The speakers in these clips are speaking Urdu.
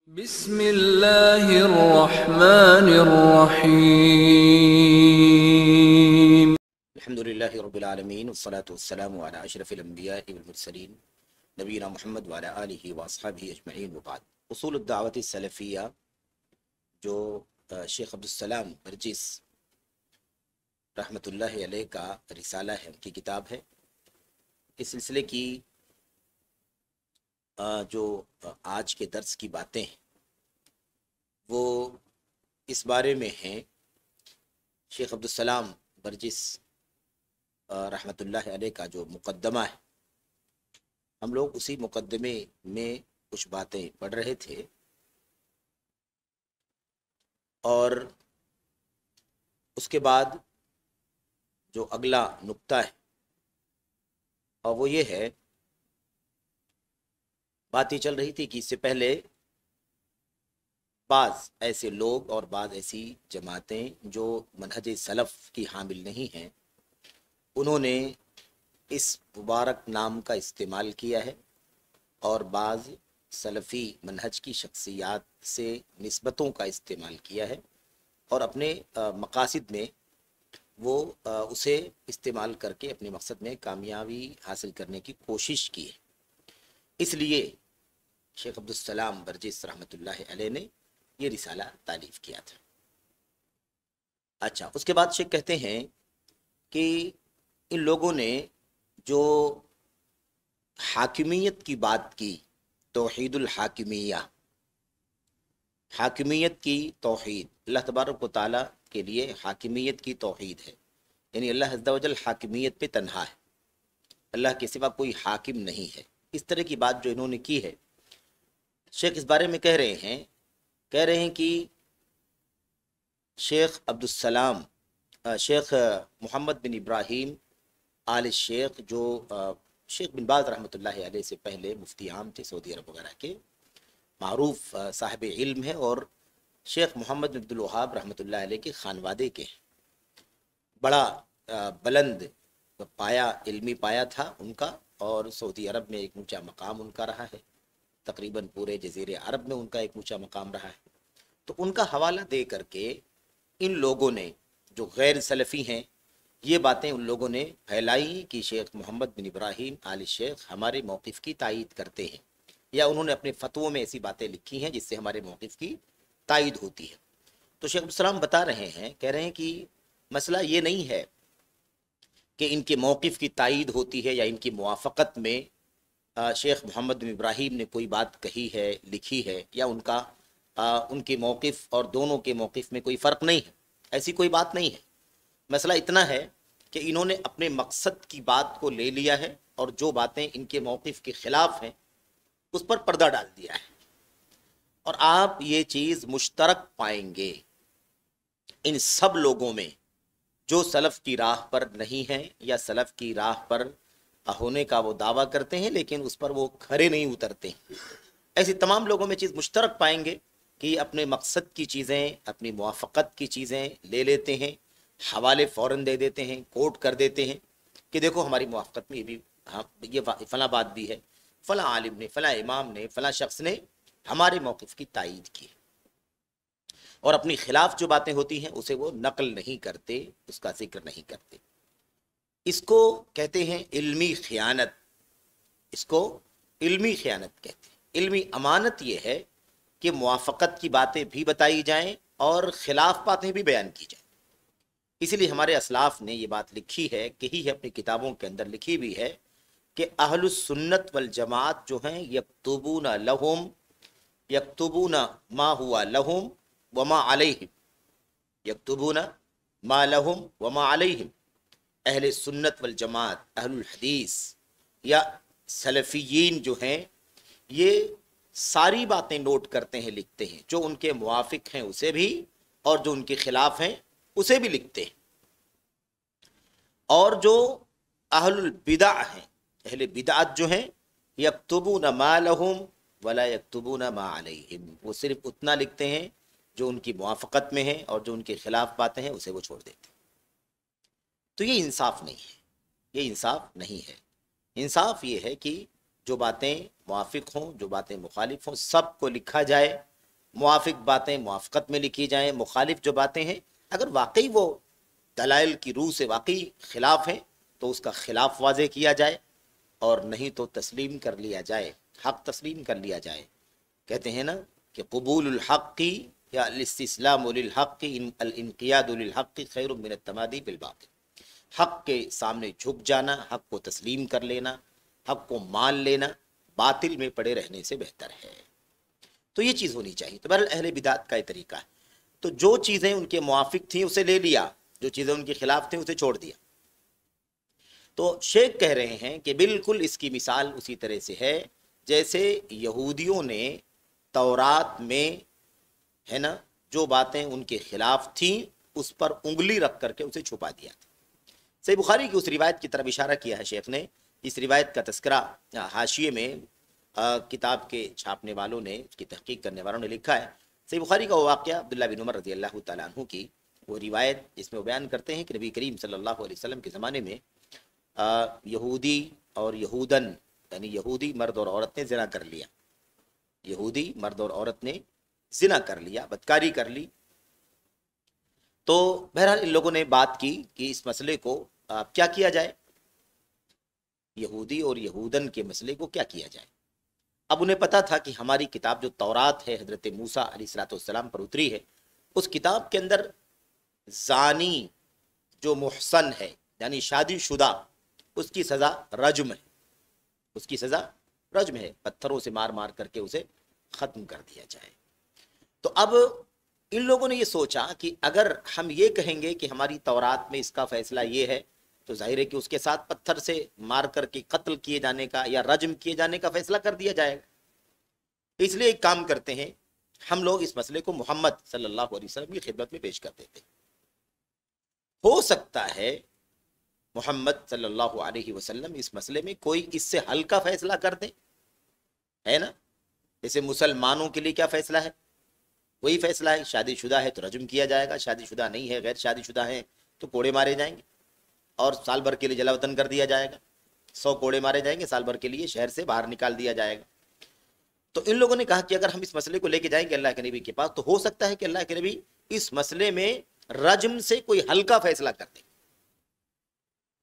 بسم اللہ الرحمن الرحیم۔ الحمدللہ رب العالمین والصلاة والسلام علی اشرف الانبیاء والمرسلین نبینا محمد وعلی آلہ واصحابہ اجمعین وبعد۔ اصول الدعوت السلفیہ جو شیخ عبدالسلام برجس رحمۃ اللہ علیہ کا رسالہ ہے، ان کی کتاب ہے۔ اس سلسلے کی جو آج کے درس کی باتیں ہیں وہ اس بارے میں ہیں، شیخ عبدالسلام برجس رحمۃ اللہ علیہ کا جو مقدمہ ہے، ہم لوگ اسی مقدمے میں کچھ باتیں پڑھ رہے تھے، اور اس کے بعد جو اگلا نقطہ ہے اور وہ یہ ہے، بات یہ چل رہی تھی کہ اس سے پہلے بعض ایسے لوگ اور بعض ایسی جماعتیں جو منہج سلف کی حامل نہیں ہیں، انہوں نے اس مبارک نام کا استعمال کیا ہے اور بعض سلفی منہج کی شخصیات سے نسبتوں کا استعمال کیا ہے، اور اپنے مقاصد میں وہ اسے استعمال کر کے اپنے مقصد میں کامیابی حاصل کرنے کی کوشش کی ہے۔ اس لیے شیخ عبدالسلام برجس رحمۃ اللہ علیہ نے یہ رسالہ تالیف کیا تھا۔ اچھا، اس کے بعد شیخ کہتے ہیں کہ ان لوگوں نے جو حاکمیت کی بات کی، توحید الحاکمیہ، حاکمیت کی توحید، اللہ تبارک و تعالیٰ کے لیے حاکمیت کی توحید ہے، یعنی اللہ عز و جل حاکمیت پہ تنہا ہے، اللہ کے سوا کوئی حاکم نہیں ہے۔ اس طرح کی بات جو انہوں نے کی ہے، شیخ اس بارے میں کہہ رہے ہیں کہ شیخ عبدالسلام، شیخ محمد بن ابراہیم آل شیخ، جو شیخ بن باز رحمۃ اللہ علیہ سے پہلے مفتی عام تھے سعودی عرب وغیرہ کے، معروف صاحب علم ہے، اور شیخ محمد بن عبدالوہاب رحمۃ اللہ علیہ کے خانوادے کے، بڑا بلند پایا، علمی پایا تھا ان کا، اور سعودی عرب میں ایک اونچا مقام ان کا رہا ہے، تقریباً پورے جزیرے عرب میں ان کا ایک اونچا مقام رہا ہے۔ تو ان کا حوالہ دے کر کے ان لوگوں نے جو غیر سلفی ہیں، یہ باتیں ان لوگوں نے پھیلائی کہ شیخ محمد بن ابراہیم آل شیخ ہمارے موقف کی تائید کرتے ہیں، یا انہوں نے اپنے فتووں میں ایسی باتیں لکھی ہیں جس سے ہمارے موقف کی تائید ہوتی ہے۔ تو شیخ عبدالسلام بتا رہے ہیں، کہہ رہے ہیں کہ مسئلہ یہ نہیں ہے کہ ان کے موقف کی تائید ہوتی ہے یا ان کی موافقت میں شیخ محمد بن ابراہیم نے کوئی بات کہی ہے، لکھی ہے، یا ان کے موقف اور دونوں کے موقف میں کوئی فرق نہیں ہے، ایسی کوئی بات نہیں ہے۔ مسئلہ اتنا ہے کہ انہوں نے اپنے مقصد کی بات کو لے لیا ہے، اور جو باتیں ان کے موقف کے خلاف ہیں اس پر پردہ ڈال دیا ہے، اور آپ یہ چیز مشترک پائیں گے ان سب لوگوں میں جو سلف کی راہ پر نہیں ہیں، یا سلف کی راہ پر ہونے کا وہ دعویٰ کرتے ہیں لیکن اس پر وہ کھرے نہیں اترتے ہیں۔ ایسے تمام لوگوں میں چیز مشترک پائیں گے کہ اپنے مقصد کی چیزیں، اپنی موافقت کی چیزیں لے لیتے ہیں، حوالے فوراً دے دیتے ہیں، کوٹ کر دیتے ہیں کہ دیکھو ہماری موافقت میں یہ بھی، ہاں یہ فلاں بات بھی ہے، فلاں عالم نے، فلاں امام نے، فلاں شخص نے ہمارے موقف کی تائید کی، اور اپنی خلاف جو باتیں ہوتی ہیں اسے وہ نقل نہیں کرتے، اس کا ذکر نہیں کرتے۔ اس کو کہتے ہیں علمی خیانت، اس کو علمی خیانت کہتے ہیں۔ علمی امانت یہ ہے کہ موافقت کی باتیں بھی بتائی جائیں اور خلاف باتیں بھی بیان کی جائیں۔ اسی لیے ہمارے اسلاف نے یہ بات لکھی ہے، کہی ہے، اپنی کتابوں کے اندر لکھی بھی ہے کہ اہل السنت والجماعت جو ہیں، یکتبون ما ہوا لہم وما علیہم، یکتبون ما لہم وما علیہم۔ اہل سنت والجماعت، اہل الحدیث یا سلفیین جو ہیں، یہ ساری باتیں نوٹ کرتے ہیں، لکھتے ہیں، جو ان کے موافق ہیں اسے بھی، اور جو ان کے خلاف ہیں اسے بھی لکھتے ہیں۔ اور جو اہل البدع ہیں، اہل بدعت جو ہیں، یکتبون ما لہم ولا یکتبون ما علیہم، وہ صرف اتنا لکھتے ہیں جو ان کی موافقت میں ہے، اور جو ان کے خلاف باتیں ہیں اسے وہ چھوڑ دیتے ہیں۔ تو یہ انصاف نہیں ہے، یہ انصاف نہیں ہے۔ انصاف یہ ہے کہ جو باتیں موافق ہوں، جو باتیں مخالف ہوں، سب کو لکھا جائے، موافق باتیں موافقت میں لکھی جائیں، مخالف جو باتیں ہیں اگر واقعی وہ دلائل کی روح سے واقعی خلاف ہیں تو اس کا خلاف واضح کیا جائے، اور نہیں تو تسلیم کر لیا جائے، حق تسلیم کر لیا جائے۔ کہتے ہیں نا کہ قبول الحق یا الاستسلام للحق الانقیاد للحق خیر من التمادی بالباطل، حق کے سامنے جھک جانا، حق کو تسلیم کر لینا، حق کو مان لینا باطل میں پڑے رہنے سے بہتر ہے۔ تو یہ چیز ہونی چاہیے۔ تو بہرحال اہل بدعت کا یہ طریقہ ہے، تو جو چیزیں ان کے موافق تھیں اسے لے لیا، جو چیزیں ان کے خلاف تھیں اسے چھوڑ دیا۔ تو شیخ کہہ رہے ہیں کہ بالکل اس کی مثال اسی طرح سے ہے جیسے یہودیوں نے تورات میں ہے نا جو باتیں ان کے خلاف تھیں اس پر انگلی رکھ کر کے اسے چھپا دیا تھا۔ صحیح بخاری کی اس روایت کی طرف اشارہ کیا ہے شیخ نے۔ اس روایت کا تذکرہ حاشیے میں کتاب کے چھاپنے والوں نے، اس کی تحقیق کرنے والوں نے لکھا ہے۔ صحیح بخاری کا وہ واقعہ عبداللہ بن عمر رضی اللہ تعالیٰ عنہ کی وہ روایت جس میں وہ بیان کرتے ہیں کہ نبی کریم صلی اللہ علیہ وسلم کے زمانے میں یہودی اور یہودن یعنی یہودی مرد اور عورت نے زنا کر لیا، یہودی مرد اور عورت نے زنا کر لیا، بدکاری کر لی۔ تو بہرحال ان لوگوں نے بات کی کہ اس مسئلے کو کیا کیا جائے، یہودی اور یہودن کے مسئلے کو کیا کیا جائے۔ اب انہیں پتا تھا کہ ہماری کتاب جو تورات ہے حضرت موسیٰ علیہ الصلوۃ والسلام پر اتری ہے، اس کتاب کے اندر زانی جو محصن ہے یعنی شادی شدہ اس کی سزا رجم ہے، اس کی سزا رجم ہے، پتھروں سے مار مار کر کے اسے ختم کر دیا جائے۔ تو اب ان لوگوں نے یہ سوچا کہ اگر ہم یہ کہیں گے کہ ہماری تورات میں اس کا فیصلہ یہ ہے تو ظاہر ہے کہ اس کے ساتھ پتھر سے مار کر کے قتل کیے جانے کا یا رجم کیے جانے کا فیصلہ کر دیا جائے گا۔ اس لیے ایک کام کرتے ہیں، ہم لوگ اس مسئلے کو محمد صلی اللہ علیہ وسلم کی خدمت میں پیش کر دیتے ہیں۔ ہو سکتا ہے محمد صلی اللہ علیہ وسلم اس مسئلے میں کوئی اس سے ہلکا فیصلہ کر دیں، ہے نا؟ جیسے مسلمانوں کے لیے کیا فیصلہ ہے، وہی فیصلہ ہے، شادی شدہ ہے تو رجم کیا جائے گا، شادی شدہ نہیں ہے، غیر شادی شدہ ہیں تو کوڑے مارے جائیں گے اور سال بھر کے لیے جلا وطن کر دیا جائے گا، 100 کوڑے مارے جائیں گے، سال بھر کے لیے شہر سے باہر نکال دیا جائے گا۔ تو ان لوگوں نے کہا کہ اگر ہم اس مسئلے کو لے کے جائیں گے اللہ کے نبی کے پاس تو ہو سکتا ہے کہ اللہ کے نبی اس مسئلے میں رجم سے کوئی ہلکا فیصلہ کر دیں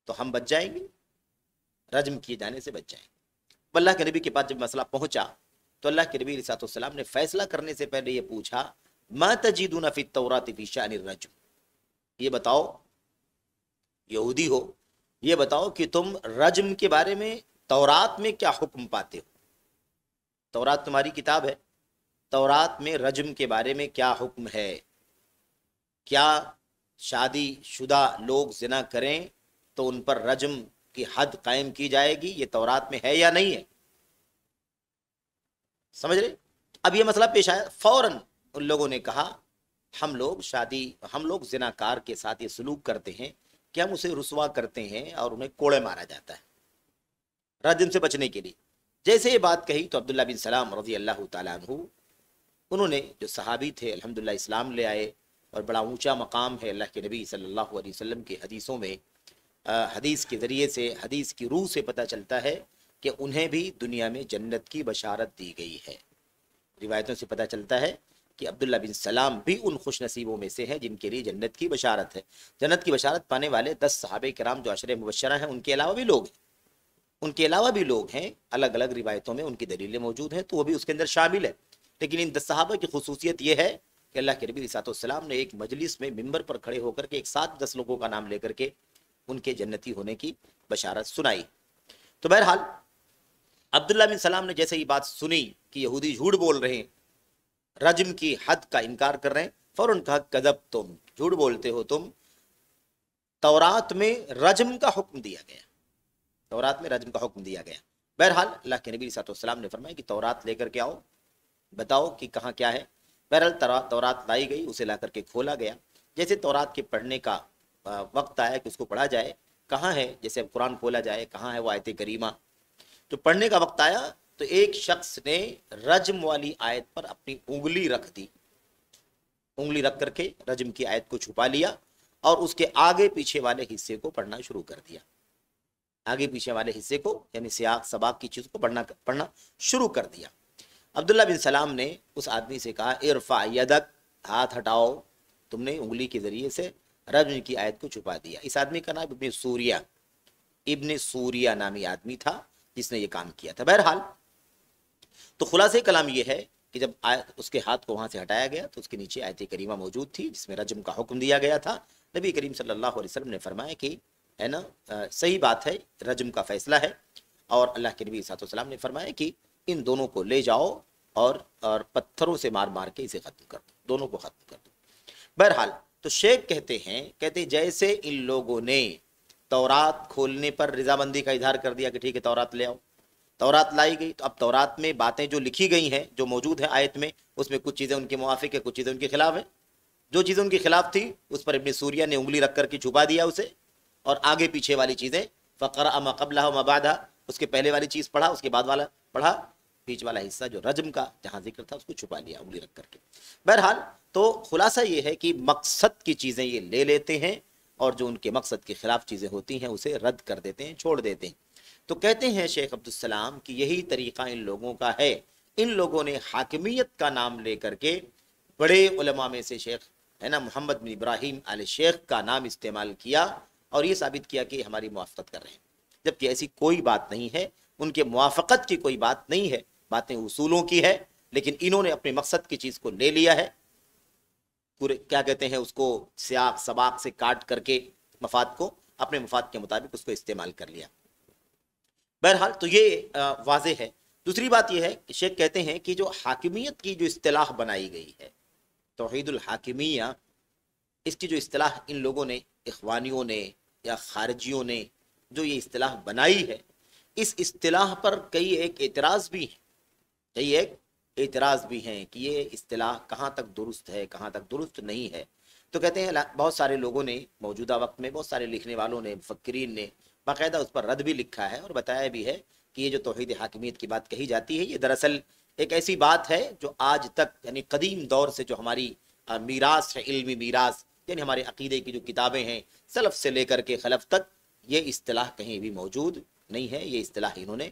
تو ہم بچ جائیں گے، رجم کیے جانے سے بچ جائیں گے۔ اللہ کے نبی کے پاس جب مسئلہ پہنچا تو اللہ کے نبی علیہ السلام نے فیصلہ کرنے سے پہلے یہ پوچھا ما تجدون فی التوراۃ فی شأن الرجم، یہ بتاؤ، یہودی ہو، یہ بتاؤ کہ تم رجم کے بارے میں تورات میں کیا حکم پاتے ہو؟ تورات تمہاری کتاب ہے، تورات میں رجم کے بارے میں کیا حکم ہے؟ کیا شادی شدہ لوگ زنا کریں تو ان پر رجم کی حد قائم کی جائے گی، یہ تورات میں ہے یا نہیں ہے؟ سمجھ رہے؟ اب یہ مسئلہ پیش آیا، فوراً ان لوگوں نے کہا ہم لوگ زناکار کے ساتھ یہ سلوک کرتے ہیں کہ ہم اسے رسوا کرتے ہیں اور انہیں کوڑے مارا جاتا ہے رجم سے بچنے کے لیے۔ جیسے یہ بات کہی تو عبداللہ بن سلام رضی اللہ تعالیٰ عنہ، انہوں نے جو صحابی تھے الحمدللہ اسلام لے آئے، اور بڑا اونچا مقام ہے اللہ کے نبی صلی اللہ علیہ وسلم کی حدیثوں میں، حدیث کے ذریعے سے، حدیث کی روح سے پتہ چلتا ہے کہ انہیں بھی دنیا میں جنت کی بشارت دی گئی ہے۔ روایتوں سے پتہ چلتا ہے کہ عبداللہ بن سلام بھی ان خوش نصیبوں میں سے ہیں جن کے لیے جنت کی بشارت ہے۔ جنت کی بشارت پانے والے 10 صحابہ کرام جو عشرہ مبشرہ ہیں، ان کے علاوہ بھی لوگ ہیں، الگ الگ روایتوں میں ان کی دلیلیں موجود ہیں، تو وہ بھی اس کے اندر شامل ہے۔ لیکن ان 10 صحابہ کی خصوصیت یہ ہے کہ اللہ کے نبی علیہ السلام نے ایک مجلس میں ممبر پر کھڑے ہو کر کے ایک ساتھ 10 لوگوں کا نام لے کر کے ان کے جنتی ہونے کی بشارت سنائی۔ تو بہرحال عبداللہ بن سلام نے جیسے یہ بات سنی کہ یہودی جھوٹ بول رہے ہیں، رجم کی حد کا انکار کر رہے ہیں، فوراً کہا کذب، تم جھوٹ بولتے ہو، تم تورات میں رجم کا حکم دیا گیا، تورات میں رجم کا حکم دیا گیا۔ بہرحال اللہ کے نبی صلی اللہ علیہ وسلم نے فرمایا کہ تورات لے کر کے آؤ، بتاؤ کہ کہاں کیا ہے۔ بہرحال تورات لائی گئی، اسے لا کر کے کھولا گیا۔ جیسے تورات کے پڑھنے کا وقت آیا کہ اس کو پڑھا جائے، کہاں ہے، جیسے اب قرآن کھولا جائے کہاں ہے وہ آیت کریمہ، تو پڑھنے کا وقت آیا تو ایک شخص نے رجم والی آیت پر اپنی انگلی رکھ دی، انگلی رکھ کر کے رجم کی آیت کو چھپا لیا اور اس کے آگے پیچھے والے حصے کو پڑھنا شروع کر دیا، آگے پیچھے والے حصے کو یعنی سیاق سباق کی چیز کو پڑھنا شروع کر دیا۔ عبداللہ بن سلام نے اس آدمی سے کہا ارفع یدک، ہاتھ ہٹاؤ، تم نے انگلی کے ذریعے سے رجم کی آیت کو چھپا دیا۔ اس آدمی کا نام ابن سوریہ نامی آدمی تھا جس نے یہ کام کیا تھا۔ بہرحال تو خلاصہ کلام یہ ہے کہ جب اس کے ہاتھ کو وہاں سے ہٹایا گیا تو اس کے نیچے آیت کریمہ موجود تھی جس میں رجم کا حکم دیا گیا تھا۔ نبی کریم صلی اللہ علیہ وسلم نے فرمایا کہ ہے نا صحیح بات ہے، رجم کا فیصلہ ہے، اور اللہ کے نبی صلی اللہ علیہ وسلم نے فرمایا کہ ان دونوں کو لے جاؤ اور پتھروں سے مار مار کے اسے ختم کر دو، دونوں کو ختم کر دو۔ بہرحال تو شیخ کہتے جیسے ان لوگوں نے تورات کھولنے پر رضامندی کا اظہار کر دیا کہ ٹھیک ہے تورات لے آؤ، تورات لائی گئی، تو اب تورات میں باتیں جو لکھی گئی ہیں، جو موجود ہیں آیت میں، اس میں کچھ چیزیں ان کے موافق ہیں، کچھ چیزیں ان کے خلاف ہیں۔ جو چیزیں ان کے خلاف تھی اس پر ابن سوریہ نے انگلی رکھ کر کے چھپا دیا اسے، اور آگے پیچھے والی چیزیں فقرأ ما قبلہ وما بعدہ، اس کے پہلے والی چیز پڑھا، اس کے بعد والا پڑھا، بیچ والا حصہ جو رجم کا جہاں ذکر تھا اس کو چھپا لیا انگلی رکھ کر کے۔ بہرحال تو خلاصہ یہ ہے کہ مقصد کی چیزیں یہ لے لیتے ہیں، اور جو ان کے مقصد کے خلاف چیزیں ہوتی ہیں اسے رد کر دیتے ہیں، چھوڑ دیتے ہیں۔ تو کہتے ہیں شیخ عبدالسلام کہ یہی طریقہ ان لوگوں کا ہے۔ ان لوگوں نے حاکمیت کا نام لے کر کے، بڑے علماء میں سے شیخ ہے نا محمد بن ابراہیم آل شیخ کا نام استعمال کیا، اور یہ ثابت کیا کہ ہماری موافقت کر رہے ہیں، جبکہ ایسی کوئی بات نہیں ہے، ان کے موافقت کی کوئی بات نہیں ہے، باتیں اصولوں کی ہے، لیکن انہوں نے اپنے مقصد کی چیز کو لے لیا ہے، پورے کیا کہتے ہیں اس کو سیاق سباق سے کاٹ کر کے مفاد کو اپنے مفاد کے مطابق اس کو استعمال کر لیا۔ بہرحال تو یہ واضح ہے۔ دوسری بات یہ ہے کہ شیخ کہتے ہیں کہ جو حاکمیت کی جو اصطلاح بنائی گئی ہے، توحید الحاکمیہ، اس کی جو اصطلاح ان لوگوں نے، اخوانیوں نے یا خارجیوں نے جو یہ اصطلاح بنائی ہے، اس اصطلاح پر کئی ایک اعتراض بھی ہیں کہ یہ اصطلاح کہاں تک درست ہے، کہاں تک درست نہیں ہے۔ تو کہتے ہیں بہت سارے لوگوں نے موجودہ وقت میں، بہت سارے لکھنے والوں نے، مفکرین نے باقاعدہ اس پر رد بھی لکھا ہے اور بتایا بھی ہے کہ یہ جو توحید حاکمیت کی بات کہی جاتی ہے، یہ دراصل ایک ایسی بات ہے جو آج تک یعنی قدیم دور سے جو ہماری میراث ہے، علمی میراث، یعنی ہمارے عقیدے کی جو کتابیں ہیں سلف سے لے کر کے خلف تک، یہ اصطلاح کہیں بھی موجود نہیں ہے۔ یہ اصطلاح انہوں نے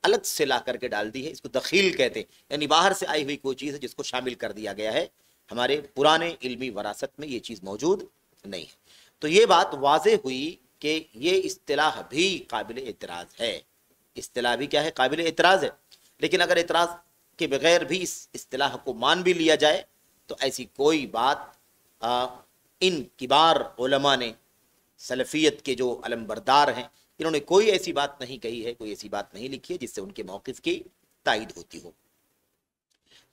الگ سے لا کر کے ڈال دی ہے، اس کو دخیل کہتے ہیں، یعنی باہر سے آئی ہوئی کوئی چیز ہے جس کو شامل کر دیا گیا ہے، ہمارے پرانے علمی وراثت میں یہ چیز موجود نہیں ہے۔ تو یہ بات واضح ہوئی کہ یہ اصطلاح بھی قابل اعتراض ہے، اصطلاح بھی کیا ہے، قابل اعتراض ہے۔ لیکن اگر اعتراض کے بغیر بھی اس اصطلاح کو مان بھی لیا جائے تو ایسی کوئی بات ان کبار علماء نے، سلفیت کے جو علمبردار ہیں، انہوں نے کوئی ایسی بات نہیں کہی ہے، کوئی ایسی بات نہیں لکھی ہے جس سے ان کے موقف کی تائید ہوتی ہو۔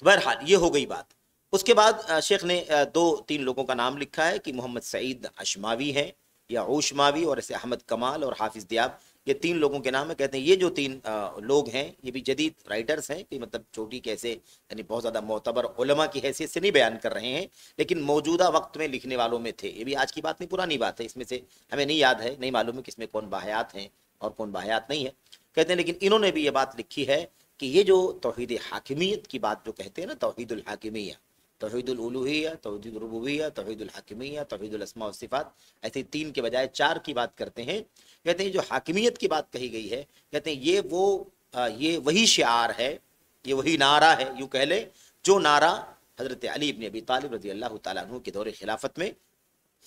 تو بہرحال یہ ہو گئی بات۔ اس کے بعد شیخ نے دو تین لوگوں کا نام لکھا ہے کہ محمد سعید اشماوی ہیں یا اوشماوی، اور ایسے احمد کمال اور حافظ دیاب، یہ تین لوگوں کے نام ہے۔ کہتے ہیں یہ جو تین لوگ ہیں یہ بھی جدید رائٹرز ہیں، کہ مطلب چوٹی کیسے یعنی بہت زیادہ معتبر علماء کی حیثیت سے نہیں بیان کر رہے ہیں، لیکن موجودہ وقت میں لکھنے والوں میں تھے۔ یہ بھی آج کی بات نہیں، پرانی بات ہے، اس میں سے ہمیں نہیں یاد ہے، نہیں معلوم ہے کہ اس میں کون باحیات ہیں اور کون باحیات نہیں ہے۔ کہتے ہیں لیکن انہوں نے بھی یہ بات لکھی ہے کہ یہ جو توحید حاکمیت کی بات جو کہتے ہیں نا، توحید الحاکمیہ، توحید الالوہیہ، توحید الربوبیہ، توحید الحاکمیہ، توحید الاسماء والصفات، ایسے تین کے بجائے چار کی بات کرتے ہیں۔ کہتے ہیں جو حاکمیت کی بات کہی گئی ہے، کہتے ہیں یہ وہی شعار ہے، یہ وہی نعرہ ہے، یوں کہہ لے جو نعرہ حضرت علی بن ابی طالب رضی اللہ تعالیٰ عنہ کے دور خلافت میں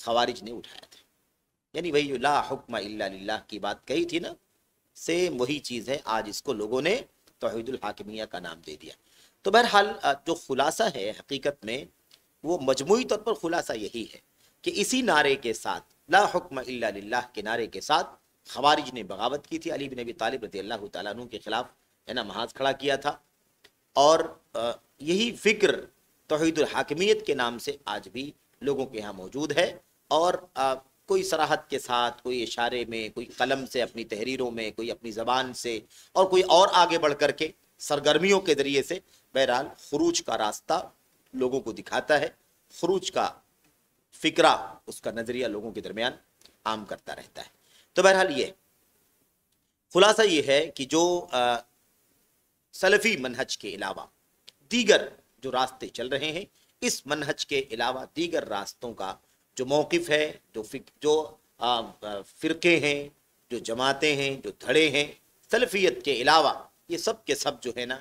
خوارج نے اٹھایا تھا، یعنی وہی لا حکم الا للہ کی بات کہی تھی نا، سیم وہی چیز ہے۔ آج اس کو لوگوں نے توحید الحاکمیہ کا نام دے دیا۔ تو بہرحال جو خلاصہ ہے حقیقت میں، وہ مجموعی طور پر خلاصہ یہی ہے کہ اسی نعرے کے ساتھ، لا حکم الا للہ کے نعرے کے ساتھ، خوارج نے بغاوت کی تھی، علی بن ابی طالب رضی اللہ تعالیٰ عنہ کے خلاف ہے نا محاذ کھڑا کیا تھا، اور یہی فکر توحید الحاکمیت کے نام سے آج بھی لوگوں کے ہاں موجود ہے، اور کوئی صراحت کے ساتھ، کوئی اشارے میں، کوئی قلم سے اپنی تحریروں میں، کوئی اپنی زبان سے، اور کوئی اور آگے بڑھ کر کے سرگرمیوں کے ذریعے سے، بہرحال خروج کا راستہ لوگوں کو دکھاتا ہے، خروج کا فکرہ، اس کا نظریہ لوگوں کے درمیان عام کرتا رہتا ہے۔ تو بہرحال یہ خلاصہ یہ ہے کہ جو سلفی منہج کے علاوہ دیگر جو راستے چل رہے ہیں، اس منہج کے علاوہ دیگر راستوں کا جو موقف ہے، جو فرقے ہیں، جو جماعتیں ہیں، جو دھڑے ہیں، سلفیت کے علاوہ، یہ سب کے سب جو ہے نا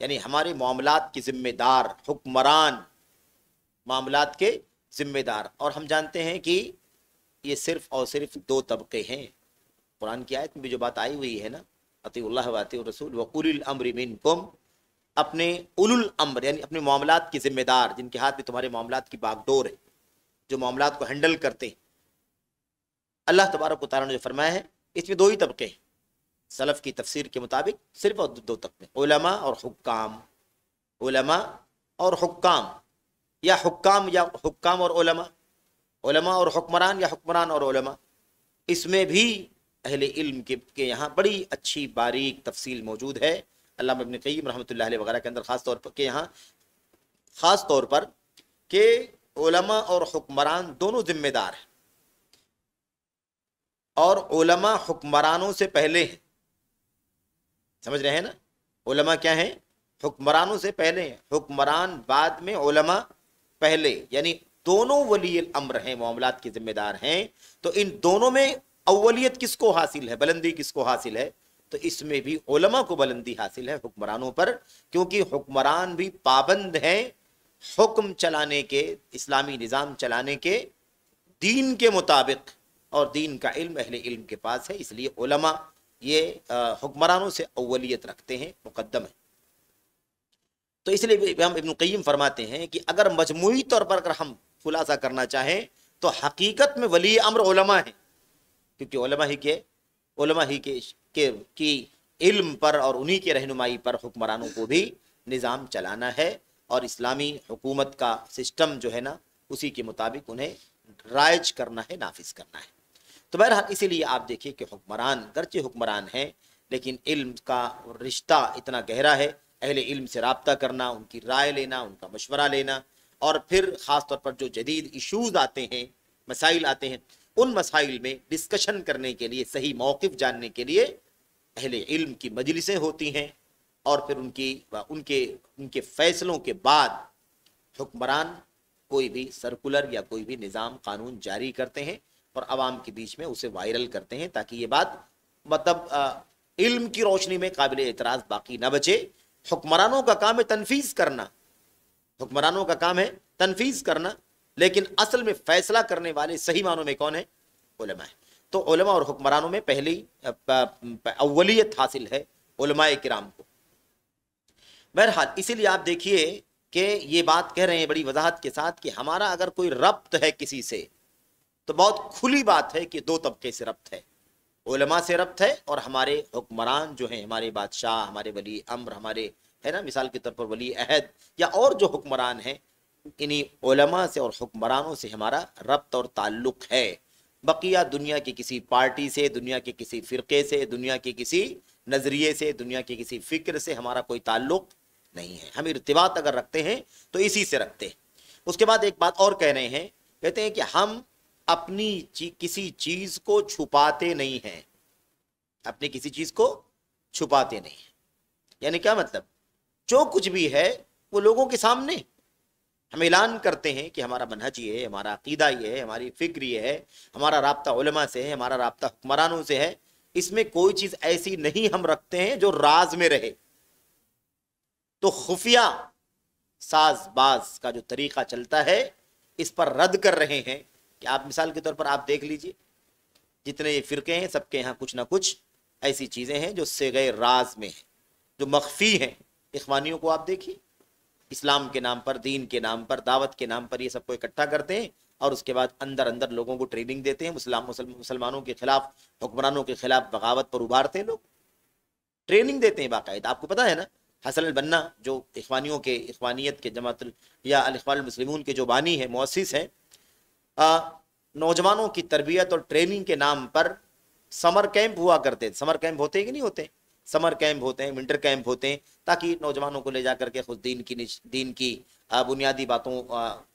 یعنی ہمارے معاملات کے ذمہ دار حکمران، معاملات کے ذمہ دار. اور ہم جانتے ہیں کہ یہ صرف اور صرف دو طبقے ہیں. قرآن کی آیت میں بھی جو بات آئی ہوئی ہے نا، اطیعوا اللہ و اطیعوا الرسول وَأُولِي الْأَمْرِ مِنْكُمْ، اپنے اولو الامر یعنی اپنے معاملات کے ذمہ دار، جن کے ہاتھ میں تمہارے معاملات کی باغ ڈور ہے، جو معاملات کو ہینڈل کرتے ہیں. اللہ تبارک و تعالیٰ نے جو فرمایا ہے اس میں دو ہی طبقے ہیں. سلف کی تفسیر کے مطابق صرف اور دو طبقے، علماء اور حکام. علماء اور حکام، یا حکام اور علماء، علماء اور حکمران یا حکمران اور علماء. اس میں بھی اہل علم کے یہاں بڑی اچھی باریک تفصیل موجود ہے. علامہ ابن قیم رحمۃ اللہ علیہ وغیرہ کے اندر خاص طور پر کہ یہاں خاص طور پر کہ علماء اور حکمران دونوں ذمہ دار ہیں، اور علماء حکمرانوں سے پہلے ہیں. سمجھ رہے ہیں نا؟ علماء کیا ہیں؟ حکمرانوں سے پہلے ہیں، حکمران بعد میں، علماء پہلے. یعنی دونوں ولی الامر ہیں، معاملات کے ذمہ دار ہیں. تو ان دونوں میں اولیت کس کو حاصل ہے، بلندی کس کو حاصل ہے؟ تو اس میں بھی علماء کو بلندی حاصل ہے حکمرانوں پر، کیونکہ حکمران بھی پابند ہیں حکم چلانے کے، اسلامی نظام چلانے کے دین کے مطابق، اور دین کا علم اہل علم کے پاس ہے. اس لیے علماء یہ حکمرانوں سے اولیت رکھتے ہیں، مقدم ہے. تو اس لیے ہم ابن قیم فرماتے ہیں کہ اگر مجموعی طور پر اگر ہم خلاصہ کرنا چاہیں تو حقیقت میں ولی امر علماء ہیں، کیونکہ علماء ہی کی علم پر اور انہی کے رہنمائی پر حکمرانوں کو بھی نظام چلانا ہے، اور اسلامی حکومت کا سسٹم جو ہے نا اسی کے مطابق انہیں رائج کرنا ہے، نافذ کرنا ہے. تو بہرحال اسی لیے آپ دیکھیے کہ حکمران گرچہ حکمران ہیں، لیکن علم کا رشتہ اتنا گہرا ہے. اہل علم سے رابطہ کرنا، ان کی رائے لینا، ان کا مشورہ لینا، اور پھر خاص طور پر جو جدید ایشوز آتے ہیں، مسائل آتے ہیں، ان مسائل میں ڈسکشن کرنے کے لیے، صحیح موقف جاننے کے لیے اہل علم کی مجلسیں ہوتی ہیں. اور پھر ان کے فیصلوں کے بعد حکمران کوئی بھی سرکولر یا کوئی بھی نظام قانون جاری کرتے ہیں اور عوام کے بیچ میں اسے وائرل کرتے ہیں، تاکہ یہ بات مطلب علم کی روشنی میں قابل اعتراض باقی نہ بچے. حکمرانوں کا کام ہے تنفیذ کرنا، حکمرانوں کا کام ہے تنفیذ کرنا، لیکن اصل میں فیصلہ کرنے والے صحیح معنوں میں کون ہیں؟ علماء ہیں. تو علماء اور حکمرانوں میں پہلی اولیت حاصل ہے علماء کرام کو. بہرحال اسی لیے آپ دیکھیے کہ یہ بات کہہ رہے ہیں بڑی وضاحت کے ساتھ کہ ہمارا اگر کوئی ربط ہے کسی سے تو بہت کھلی بات ہے کہ دو طبقے سے ربط ہے، علماء سے ربط ہے، اور ہمارے حکمران جو ہیں، ہمارے بادشاہ، ہمارے ولی امر، ہمارے ہے نا مثال کے طور پر ولی عہد یا اور جو حکمران ہیں، انہی علماء سے اور حکمرانوں سے ہمارا ربط اور تعلق ہے. بقیہ دنیا کی کسی پارٹی سے، دنیا کے کسی فرقے سے، دنیا کے کسی نظریے سے، دنیا کے کسی فکر سے ہمارا کوئی تعلق نہیں ہے. ہم ارتباط اگر رکھتے ہیں تو اسی سے رکھتے ہیں. اس کے بعد ایک بات اور کہہ رہے ہیں، کہتے ہیں کہ ہم اپنی کسی چیز کو چھپاتے نہیں ہیں، اپنی کسی چیز کو چھپاتے نہیں ہیں. یعنی کیا مطلب؟ جو کچھ بھی ہے وہ لوگوں کے سامنے ہم اعلان کرتے ہیں کہ ہمارا منہج یہ ہے، ہمارا عقیدہ یہ ہے، ہماری فکر یہ ہے، ہمارا رابطہ علماء سے ہے، ہمارا رابطہ حکمرانوں سے ہے. اس میں کوئی چیز ایسی نہیں ہم رکھتے ہیں جو راز میں رہے. تو خفیہ ساز باز کا جو طریقہ چلتا ہے اس پر رد کر رہے ہیں کہ آپ مثال کے طور پر آپ دیکھ لیجئے جتنے یہ فرقے ہیں سب کے یہاں کچھ نہ کچھ ایسی چیزیں ہیں جو صیغہ راز میں ہیں، جو مخفی ہیں. اخوانیوں کو آپ دیکھیے، اسلام کے نام پر، دین کے نام پر، دعوت کے نام پر یہ سب کو اکٹھا کرتے ہیں اور اس کے بعد اندر لوگوں کو ٹریننگ دیتے ہیں، مسلمانوں کے خلاف، حکمرانوں کے خلاف بغاوت پر ابھارتے ہیں. لوگ ٹریننگ دیتے ہیں باقاعدہ. آپ کو پتا ہے نا حسن البنا جو اخوانیت کے جماعت یا الاخوان المسلمون کے جو بانی ہیں، مؤسس ہیں، نوجوانوں کی تربیت اور ٹریننگ کے نام پر سمر کیمپ ہوا کرتے ہیں. سمر کیمپ ہوتے ہیں کہ نہیں ہوتے؟ سمر کیمپ ہوتے ہیں، ونٹر کیمپ ہوتے ہیں، تاکہ نوجوانوں کو لے جا کر کے خود دین کی بنیادی باتوں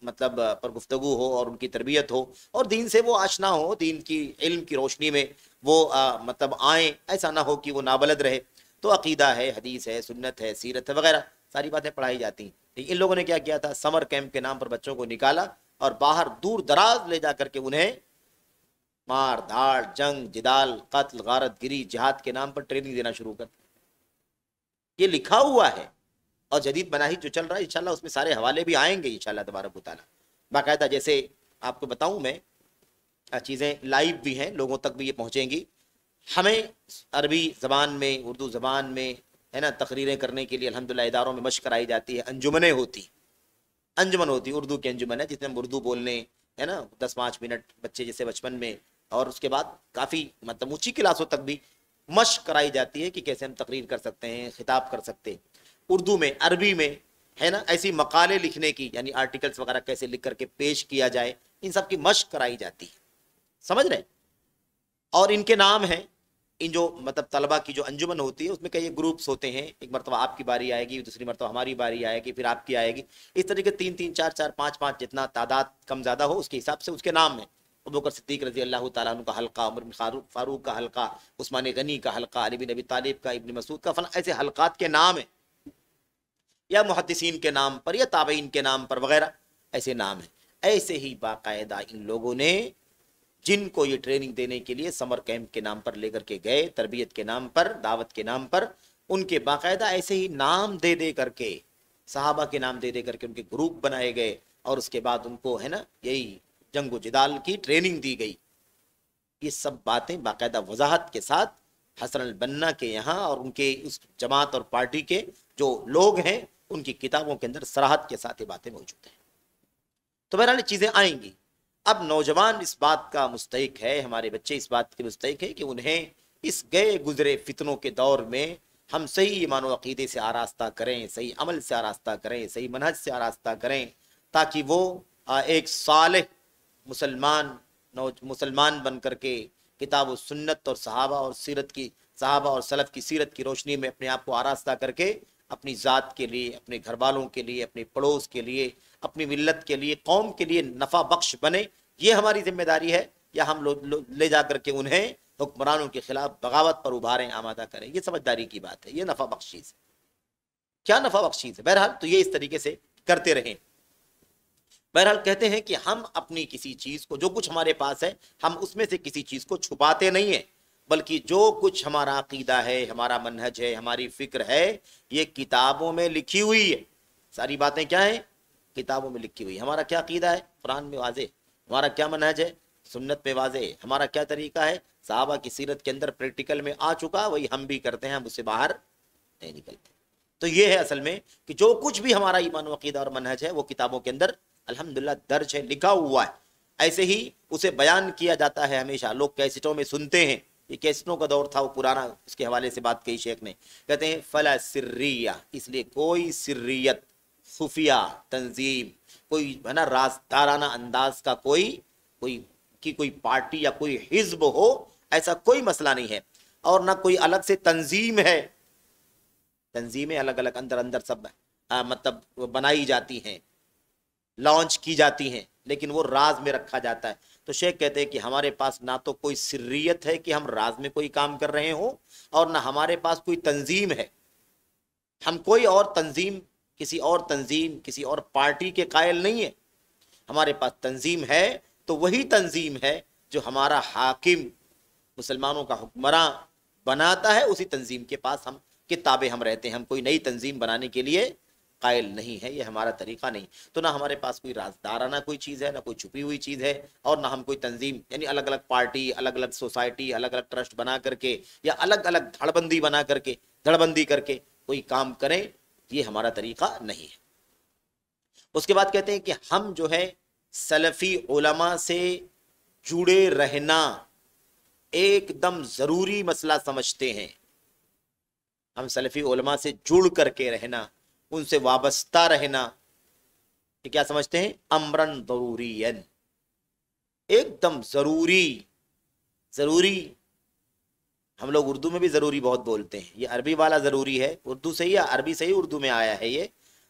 مطلب پر گفتگو ہو اور ان کی تربیت ہو اور دین سے وہ آشنا ہو، دین کی علم کی روشنی میں وہ مطلب آئیں. ایسا نہ ہو کہ وہ نابلد رہے. تو عقیدہ ہے، حدیث ہے، سنت ہے، سیرت ہے، وغیرہ ساری باتیں پڑھائی جاتی ہیں. لیکن ان لوگوں نے کیا کیا تھا؟ سمر کیمپ کے نام پر بچوں کو نکالا اور باہر دور دراز لے جا کر کے انہیں مار دھاڑ، جنگ، جدال، قتل، غارت گری، جہاد کے نام پر ٹریننگ دینا شروع کر. یہ لکھا ہوا ہے اور جدید مناہج جو چل رہا ہے انشاءاللہ اس میں سارے حوالے بھی آئیں گے انشاءاللہ تبارک و تعالیٰ باقاعدہ. جیسے آپ کو بتاؤں میں چیزیں لائیو بھی ہیں, لوگوں تک بھی یہ پہنچیں گی. ہمیں عربی زبان میں, اردو زبان میں ہے نا تقریریں کرنے کے لیے الحمدللہ اداروں میں مشق کرائی جاتی ہے, انجمنیں ہوتی, انجمن ہوتی, اردو کی انجمن ہے جس میں ہم اردو بولنے ہے نا 10-5 منٹ بچے جیسے بچپن میں, اور اس کے بعد کافی مطلب اونچی کلاسوں تک بھی مشق کرائی جاتی ہے کہ کیسے ہم تقریر کر سکتے ہیں, خطاب کر سکتے ہیں اردو میں, عربی میں ہے نا, ایسی مقالے لکھنے کی یعنی آرٹیکلز وغیرہ کیسے لکھ کر کے پیش کیا جائے, ان سب کی مشق کرائی جاتی ہے, سمجھ رہے ہیں. اور ان کے نام ہیں, ان جو مطلب طلبہ کی جو انجمن ہوتی ہے اس میں کئی گروپس ہوتے ہیں, ایک مرتبہ آپ کی باری آئے گی, دوسری مرتبہ ہماری باری آئے گی, پھر آپ کی آئے گی, اس طریقے 3-3 4-4 5-5 جتنا تعداد کم زیادہ ہو اس کے حساب سے اس کے نام ہیں. ابوبکر صدیق رضی اللہ تعالیٰ عنہ کا حلقہ, عمر بن فاروق کا حلقہ, عثمان غنی کا حلقہ, علی بن ابی طالب کا, ابن مسعود کا, فلاں ایسے حلقات کے نام ہیں, یا محدثین کے نام پر یا تابعین کے نام پر وغیرہ ایسے نام ہیں. ایسے ہی باقاعدہ ان لوگوں نے جن کو یہ ٹریننگ دینے کے لیے سمر کیمپ کے نام پر لے کر کے گئے, تربیت کے نام پر, دعوت کے نام پر, ان کے باقاعدہ ایسے ہی نام دے دے کر کے, صحابہ کے نام دے دے کر کے ان کے گروپ بنائے گئے, اور اس کے بعد ان کو ہے نا یہی جنگ و جدال کی ٹریننگ دی گئی. یہ سب باتیں باقاعدہ وضاحت کے ساتھ حسن البنا کے یہاں اور ان کے اس جماعت اور پارٹی کے جو لوگ ہیں ان کی کتابوں کے اندر صراحت کے ساتھ یہ باتیں موجود ہیں. تو بہرحال چیزیں آئیں گی. اب نوجوان اس بات کا مستحق ہے, ہمارے بچے اس بات کے مستحق ہے کہ انہیں اس گئے گزرے فتنوں کے دور میں ہم صحیح ایمان و عقیدے سے آراستہ کریں, صحیح عمل سے آراستہ کریں, صحیح منہج سے آراستہ کریں, تاکہ وہ ایک صالح مسلمان بن کر کے کتاب و سنت اور صحابہ اور سلف کی سیرت کی روشنی میں اپنے آپ کو آراستہ کر کے اپنی ذات کے لیے, اپنے گھر والوں کے لیے, اپنے پڑوس کے لیے, اپنی ملت کے لیے, قوم کے لیے نفع بخش بنے. یہ ہماری ذمہ داری ہے, یا ہم لے جا کر کے انہیں حکمرانوں کے خلاف بغاوت پر ابھاریں, آمادہ کریں. یہ سمجھداری کی بات ہے, یہ نفع بخش چیز ہے. کیا نفع بخش چیز ہے؟ بہرحال تو یہ اس طریقے سے کرتے رہیں. بہرحال کہتے ہیں کہ ہم اپنی کسی چیز کو, جو کچھ ہمارے پاس ہے, ہم اس میں سے کسی چیز کو چھپاتے نہیں ہیں, بلکہ جو کچھ ہمارا عقیدہ ہے, ہمارا منہج ہے, ہماری فکر ہے, یہ کتابوں میں لکھی ہوئی ہے. ساری باتیں کیا ہیں؟ کتابوں میں لکھی ہوئی. ہمارا کیا عقیدہ ہے؟ قرآن میں واضح. ہمارا کیا منہج ہے؟ سنت میں واضح. ہمارا کیا طریقہ ہے؟ صحابہ کی سیرت کے اندر پریکٹیکل میں آ چکا, وہی ہم بھی کرتے ہیں, ہم اس سے باہر نہیں نکلتے. تو یہ ہے اصل میں کہ جو کچھ بھی ہمارا ایمان و عقیدہ اور منہج ہے وہ کتابوں کے اندر الحمدللہ درج ہے, لکھا ہوا ہے. ایسے ہی اسے بیان کیا جاتا ہے ہمیشہ. لوگ کیسٹوں میں سنتے ہیں, یہ کیسٹوں کا دور تھا وہ پرانا, اس کے حوالے سے بات کہی شیخ نے, کہتے ہیں فلا سریہ, اس لیے کوئی سریت, خفیہ تنظیم, کوئی ہے نا رازدارانہ انداز کا کوئی پارٹی یا کوئی حزب ہو, ایسا کوئی مسئلہ نہیں ہے. اور نہ کوئی الگ سے تنظیم ہے. تنظیمیں الگ الگ اندر سب مطلب بنائی جاتی ہیں, لانچ کی جاتی ہیں, لیکن وہ راز میں رکھا جاتا ہے. تو شیخ کہتے ہیں کہ ہمارے پاس نہ تو کوئی سریت ہے کہ ہم راز میں کوئی کام کر رہے ہوں, اور نہ ہمارے پاس کوئی تنظیم ہے. ہم کوئی اور تنظیم, کسی اور پارٹی کے قائل نہیں ہے. ہمارے پاس تنظیم ہے تو وہی تنظیم ہے جو ہمارا حاکم, مسلمانوں کا حکمراں بناتا ہے, اسی تنظیم کے پاس ہم کتابیں ہم رہتے ہیں. ہم کوئی نئی تنظیم بنانے کے لیے قائل نہیں ہے, یہ ہمارا طریقہ نہیں. تو نہ ہمارے پاس کوئی رازدارانہ کوئی چیز ہے, نہ کوئی چھپی ہوئی چیز ہے, اور نہ ہم کوئی تنظیم یعنی الگ الگ پارٹی, الگ الگ سوسائٹی, الگ الگ ٹرسٹ بنا کر کے یا الگ الگ دھڑ بندی کر کے کوئی کام کریں, یہ ہمارا طریقہ نہیں ہے. اس کے بعد کہتے ہیں کہ ہم جو ہے سلفی علماء سے جڑے رہنا ایک دم ضروری مسئلہ سمجھتے ہیں. ہم سلفی علماء سے جڑ کر کے رہنا, ان سے وابستہ رہنا, یہ کیا سمجھتے ہیں؟ امرن ضروری, ایک دم ضروری. ہم لوگ اردو میں بھی ضروری بہت بولتے ہیں, یہ عربی والا ضروری ہے, اردو سے ہی یا عربی سے ہی اردو میں آیا ہے یہ.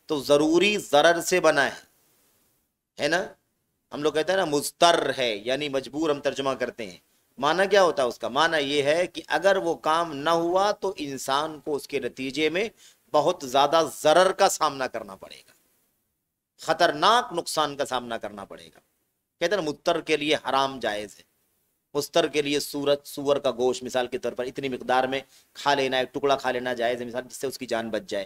تو ضروری ضرر سے بنا ہے نا. ہم لوگ کہتے ہیں نا مضطر ہے, یعنی مجبور ہم ترجمہ کرتے ہیں. معنی کیا ہوتا ہے اس کا؟ معنی یہ ہے کہ اگر وہ کام نہ ہوا تو انسان کو اس کے نتیجے میں بہت زیادہ ضرر کا سامنا کرنا پڑے گا, خطرناک نقصان کا سامنا کرنا پڑے گا. کہتے ہیں نا مضطر کے لیے حرام جائز ہے, مضطر کے لیے سور کا گوشت مثال کے طور پر اتنی مقدار میں کھا لینا, ایک ٹکڑا کھا لینا جائز ہے مثال, جس سے اس کی جان بچ جائے.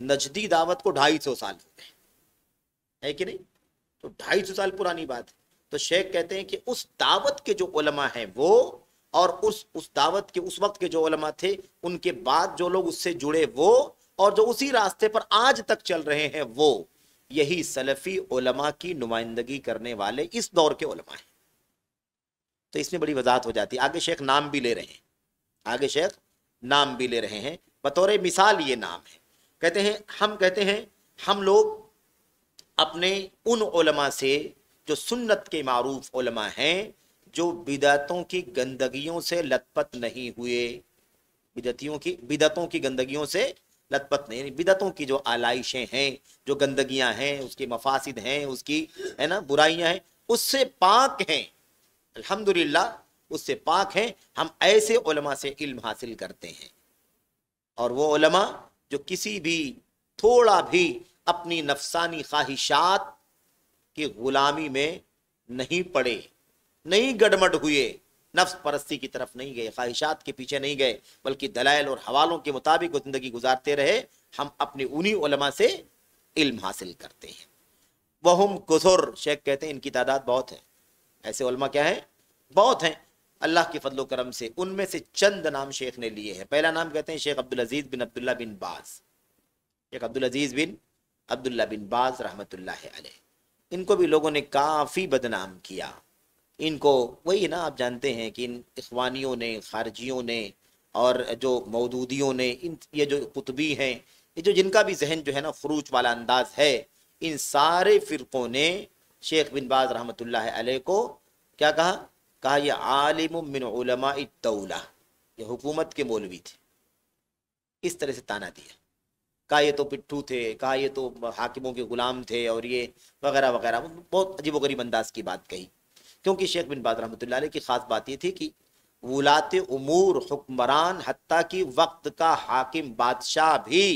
نجدی دعوت کو 250 سال ہو گئے، ہے کہ نہیں؟ تو 250 سال پرانی بات ہے۔ تو شیخ کہتے ہیں کہ اس دعوت کے جو علماء ہیں وہ، اور اس دعوت کے اس وقت کے جو علماء تھے، ان کے بعد جو لوگ اس سے جڑے وہ، اور جو اسی راستے پر آج تک چل رہے ہیں وہ، یہی سلفی علماء کی نمائندگی کرنے والے اس دور کے علماء ہیں۔ تو اس میں بڑی وضاحت ہو جاتی ہے۔ آگے شیخ نام بھی لے رہے ہیں، آگے شیخ نام بھی لے رہے ہیں، بطور مثال یہ نام ہے۔ کہتے ہیں ہم لوگ اپنے ان علماء سے جو سنت کے معروف علماء ہیں، جو بدعتوں کی گندگیوں سے لت پت نہیں ہوئے، بدعتوں کی گندگیوں سے لت پت نہیں، یعنی بدعتوں کی جو آلائشیں ہیں، جو گندگیاں ہیں، اس کے مفاسد ہیں، اس کی ہے نا برائیاں ہیں، اس سے پاک ہیں، الحمدللہ اس سے پاک ہیں۔ ہم ایسے علماء سے علم حاصل کرتے ہیں، اور وہ علماء جو کسی بھی تھوڑا بھی اپنی نفسانی خواہشات کی غلامی میں نہیں پڑے، نہیں گڑمٹ ہوئے، نفس پرستی کی طرف نہیں گئے، خواہشات کے پیچھے نہیں گئے، بلکہ دلائل اور حوالوں کے مطابق وہ زندگی گزارتے رہے۔ ہم اپنے انہی علماء سے علم حاصل کرتے ہیں۔ وہم کثر، شیخ کہتے ہیں ان کی تعداد بہت ہے، ایسے علماء کیا ہیں؟ بہت ہیں، اللہ کے فضل و کرم سے۔ ان میں سے چند نام شیخ نے لیے ہیں۔ پہلا نام کہتے ہیں شیخ عبدالعزیز بن عبداللہ بن باز، شیخ عبدالعزیز بن عبداللہ بن باز رحمۃ اللہ علیہ۔ ان کو بھی لوگوں نے کافی بدنام کیا۔ ان کو وہی نا، آپ جانتے ہیں کہ ان اخوانیوں نے، خارجیوں نے، اور جو مودودیوں نے، یہ جو قطبی ہیں، یہ جو جن کا بھی ذہن جو ہے نا خروج والا انداز ہے، ان سارے فرقوں نے شیخ بن باز رحمۃ اللہ علیہ کو کیا کہا یہ عالم من علماء الدولہ، یہ حکومت کے مولوی تھے، اس طرح سے تانا دیا، کہا یہ تو پٹھو تھے، کہا یہ تو حاکموں کے غلام تھے، اور یہ وغیرہ وغیرہ، بہت عجیب و غریب انداز کی بات کہی۔ کیونکہ شیخ بن باز رحمۃ اللہ علیہ کی خاص بات یہ تھی کہ ولاۃ امور، حکمران، حتیٰ کہ وقت کا حاکم بادشاہ بھی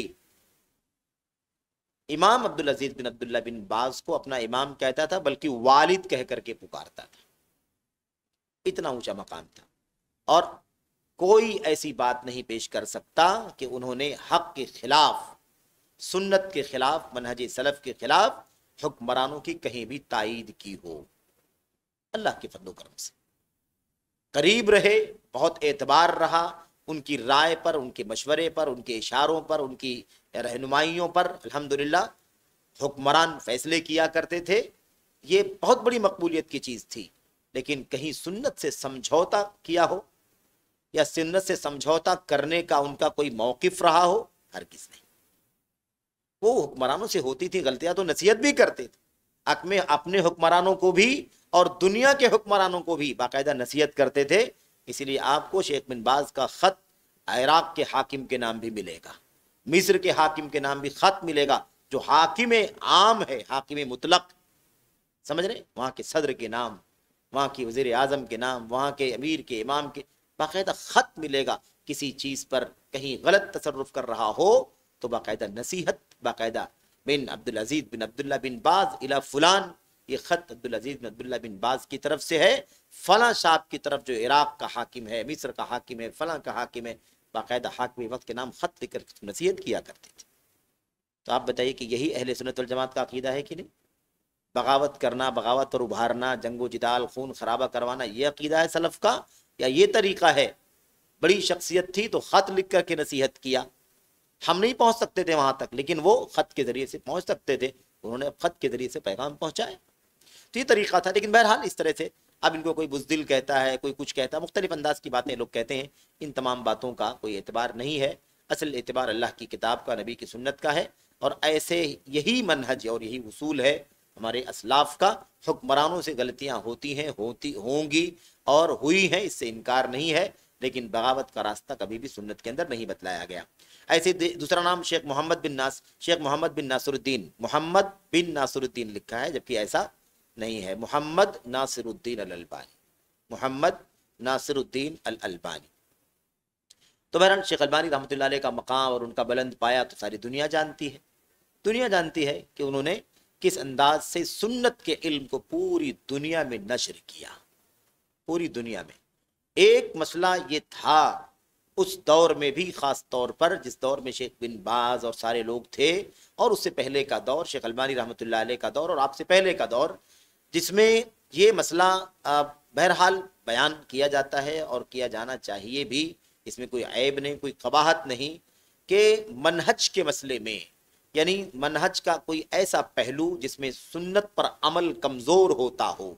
امام عبدالعزیز بن عبداللہ بن باز کو اپنا امام کہتا تھا، بلکہ والد کہہ کر کے پکارتا تھا، اتنا اونچا مقام تھا۔ اور کوئی ایسی بات نہیں پیش کر سکتا کہ انہوں نے حق کے خلاف، سنت کے خلاف، منہج سلف کے خلاف حکمرانوں کی کہیں بھی تائید کی ہو۔ اللہ کے فضل و کرم سے قریب رہے، بہت اعتبار رہا ان کی رائے پر، ان کے مشورے پر، ان کے اشاروں پر، ان کی رہنمائیوں پر، الحمدللہ حکمران فیصلے کیا کرتے تھے۔ یہ بہت بڑی مقبولیت کی چیز تھی۔ لیکن کہیں سنت سے سمجھوتا کیا ہو، یا سنت سے سمجھوتا کرنے کا ان کا کوئی موقف رہا ہو، ہرگز نہیں۔ وہ حکمرانوں سے ہوتی تھی غلطیاں تو نصیحت بھی کرتے تھے، اپنے حکمرانوں کو بھی اور دنیا کے حکمرانوں کو بھی باقاعدہ نصیحت کرتے تھے۔ اسی لیے آپ کو شیخ بن باز کا خط عراق کے حاکم کے نام بھی ملے گا، مصر کے حاکم کے نام بھی خط ملے گا، جو حاکم عام ہے، حاکم مطلق، سمجھ رہے؟ وہاں کے صدر کے نام، وہاں کی وزیر اعظم کے نام، وہاں کے امیر کے، امام کے باقاعدہ خط ملے گا۔ کسی چیز پر کہیں غلط تصرف کر رہا ہو تو باقاعدہ نصیحت، باقاعدہ بن عبدالعزیز بن عبداللہ بن باز الی فلان، یہ خط عبدالعزیز بن عبداللہ بن باز کی طرف سے ہے، فلاں صاحب کی طرف جو عراق کا حاکم ہے، مصر کا حاکم ہے، فلاں کا حاکم ہے، باقاعدہ حاکم وقت کے نام خط لکھ کر نصیحت کیا کرتے تھے۔ تو آپ بتائیے کہ یہی اہل سنت والجماعت کا عقیدہ ہے کہ نہیں؟ بغاوت کرنا، بغاوت پر ابھارنا، جنگ و جدال، خون خرابہ کروانا، یہ عقیدہ ہے سلف کا، یا یہ طریقہ ہے؟ بڑی شخصیت تھی تو خط لکھ کر کے نصیحت کیا، ہم نہیں پہنچ سکتے تھے وہاں تک، لیکن وہ خط کے ذریعے سے پہنچ سکتے تھے، انہوں نے خط کے ذریعے سے پیغام پہنچایا۔ تو یہ طریقہ تھا۔ لیکن بہرحال اس طرح سے اب ان کو کوئی بزدل کہتا ہے، کوئی کچھ کہتا ہے، مختلف انداز کی باتیں لوگ کہتے ہیں، ان تمام باتوں کا کوئی اعتبار نہیں ہے۔ اصل اعتبار اللہ کی کتاب کا، نبی کی سنت کا ہے، اور ایسے یہی منہج اور یہی اصول ہے ہمارے اسلاف کا۔ حکمرانوں سے غلطیاں ہوتی ہیں، ہوں گی اور ہوئی ہیں، اس سے انکار نہیں ہے، لیکن بغاوت کا راستہ کبھی بھی سنت کے اندر نہیں بتلایا گیا۔ ایسے دوسرا نام شیخ محمد بن ناصر الدین، محمد بن ناصر الدین لکھا ہے، جبکہ ایسا نہیں ہے، محمد ناصر الدین الالبانی، محمد ناصر الدین الالبانی۔ تو بہرحال شیخ البانی رحمۃ اللہ علیہ کا مقام اور ان کا بلند پایا تو ساری دنیا جانتی ہے۔ دنیا جانتی ہے کہ انہوں نے کس انداز سے سنت کے علم کو پوری دنیا میں نشر کیا، پوری دنیا میں۔ ایک مسئلہ یہ تھا اس دور میں بھی خاص طور پر جس دور میں شیخ بن باز اور سارے لوگ تھے، اور اس سے پہلے کا دور شیخ البانی رحمۃ اللہ علیہ کا دور، اور آپ سے پہلے کا دور، جس میں یہ مسئلہ بہرحال بیان کیا جاتا ہے اور کیا جانا چاہیے بھی، اس میں کوئی عیب نہیں، کوئی قباحت نہیں، کہ منہج کے مسئلے میں، یعنی منہج کا کوئی ایسا پہلو جس میں سنت پر عمل کمزور ہوتا ہو،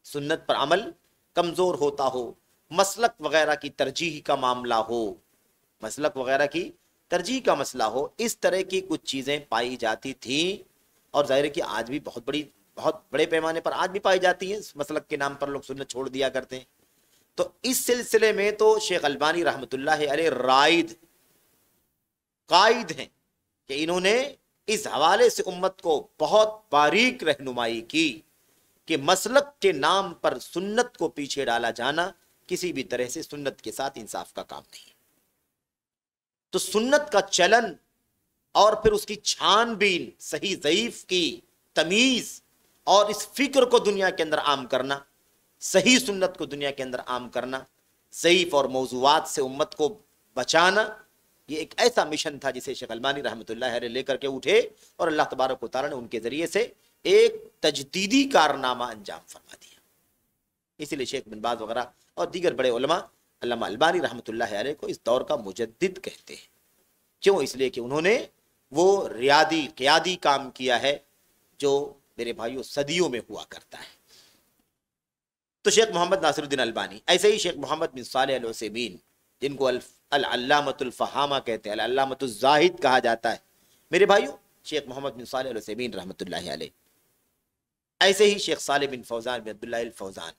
سنت پر عمل کمزور ہوتا ہو، مسلک وغیرہ کی ترجیح کا معاملہ ہو، مسلک وغیرہ کی ترجیح کا مسئلہ ہو، اس طرح کی کچھ چیزیں پائی جاتی تھیں، اور ظاہر ہے کہ آج بھی بہت بڑے پیمانے پر آج بھی پائی جاتی ہیں، مسلک کے نام پر لوگ سنت چھوڑ دیا کرتے ہیں۔ تو اس سلسلے میں تو شیخ البانی رحمۃ اللہ علیہ قائد ہیں کہ انہوں نے اس حوالے سے امت کو بہت باریک رہنمائی کی کہ مسلک کے نام پر سنت کو پیچھے ڈالا جانا کسی بھی طرح سے سنت کے ساتھ انصاف کا کام نہیں۔ تو سنت کا چلن اور پھر اس کی چھان بین، صحیح ضعیف کی تمیز، اور اس فکر کو دنیا کے اندر عام کرنا، صحیح سنت کو دنیا کے اندر عام کرنا، ضعیف اور موضوعات سے امت کو بچانا، یہ ایک ایسا مشن تھا جسے شیخ البانی رحمۃ اللہ علیہ لے کر کے اٹھے، اور اللہ تبارک و تعالیٰ نے ان کے ذریعے سے ایک تجدیدی کارنامہ انجام فرما دیا۔ اسی لیے شیخ بن باز وغیرہ اور دیگر بڑے علماء علامہ البانی رحمۃ اللہ علیہ کو اس دور کا مجدد کہتے ہیں۔ کیوں؟ اس لیے کہ انہوں نے وہ قیادی کام کیا ہے جو میرے بھائیوں صدیوں میں ہوا کرتا ہے۔ تو شیخ محمد ناصر الدین البانی، ایسے ہی شیخ محمد بن صالح العثیمین، جن کو العلامۃ الفہامہ کہتے ہیں، العلامۃ الزاہد کہا جاتا ہے، میرے بھائیوں شیخ محمد بن صالح العثیمین رحمۃ اللہ علیہ، ایسے ہی شیخ صالح بن فوزان بن عبداللہ الفوزان،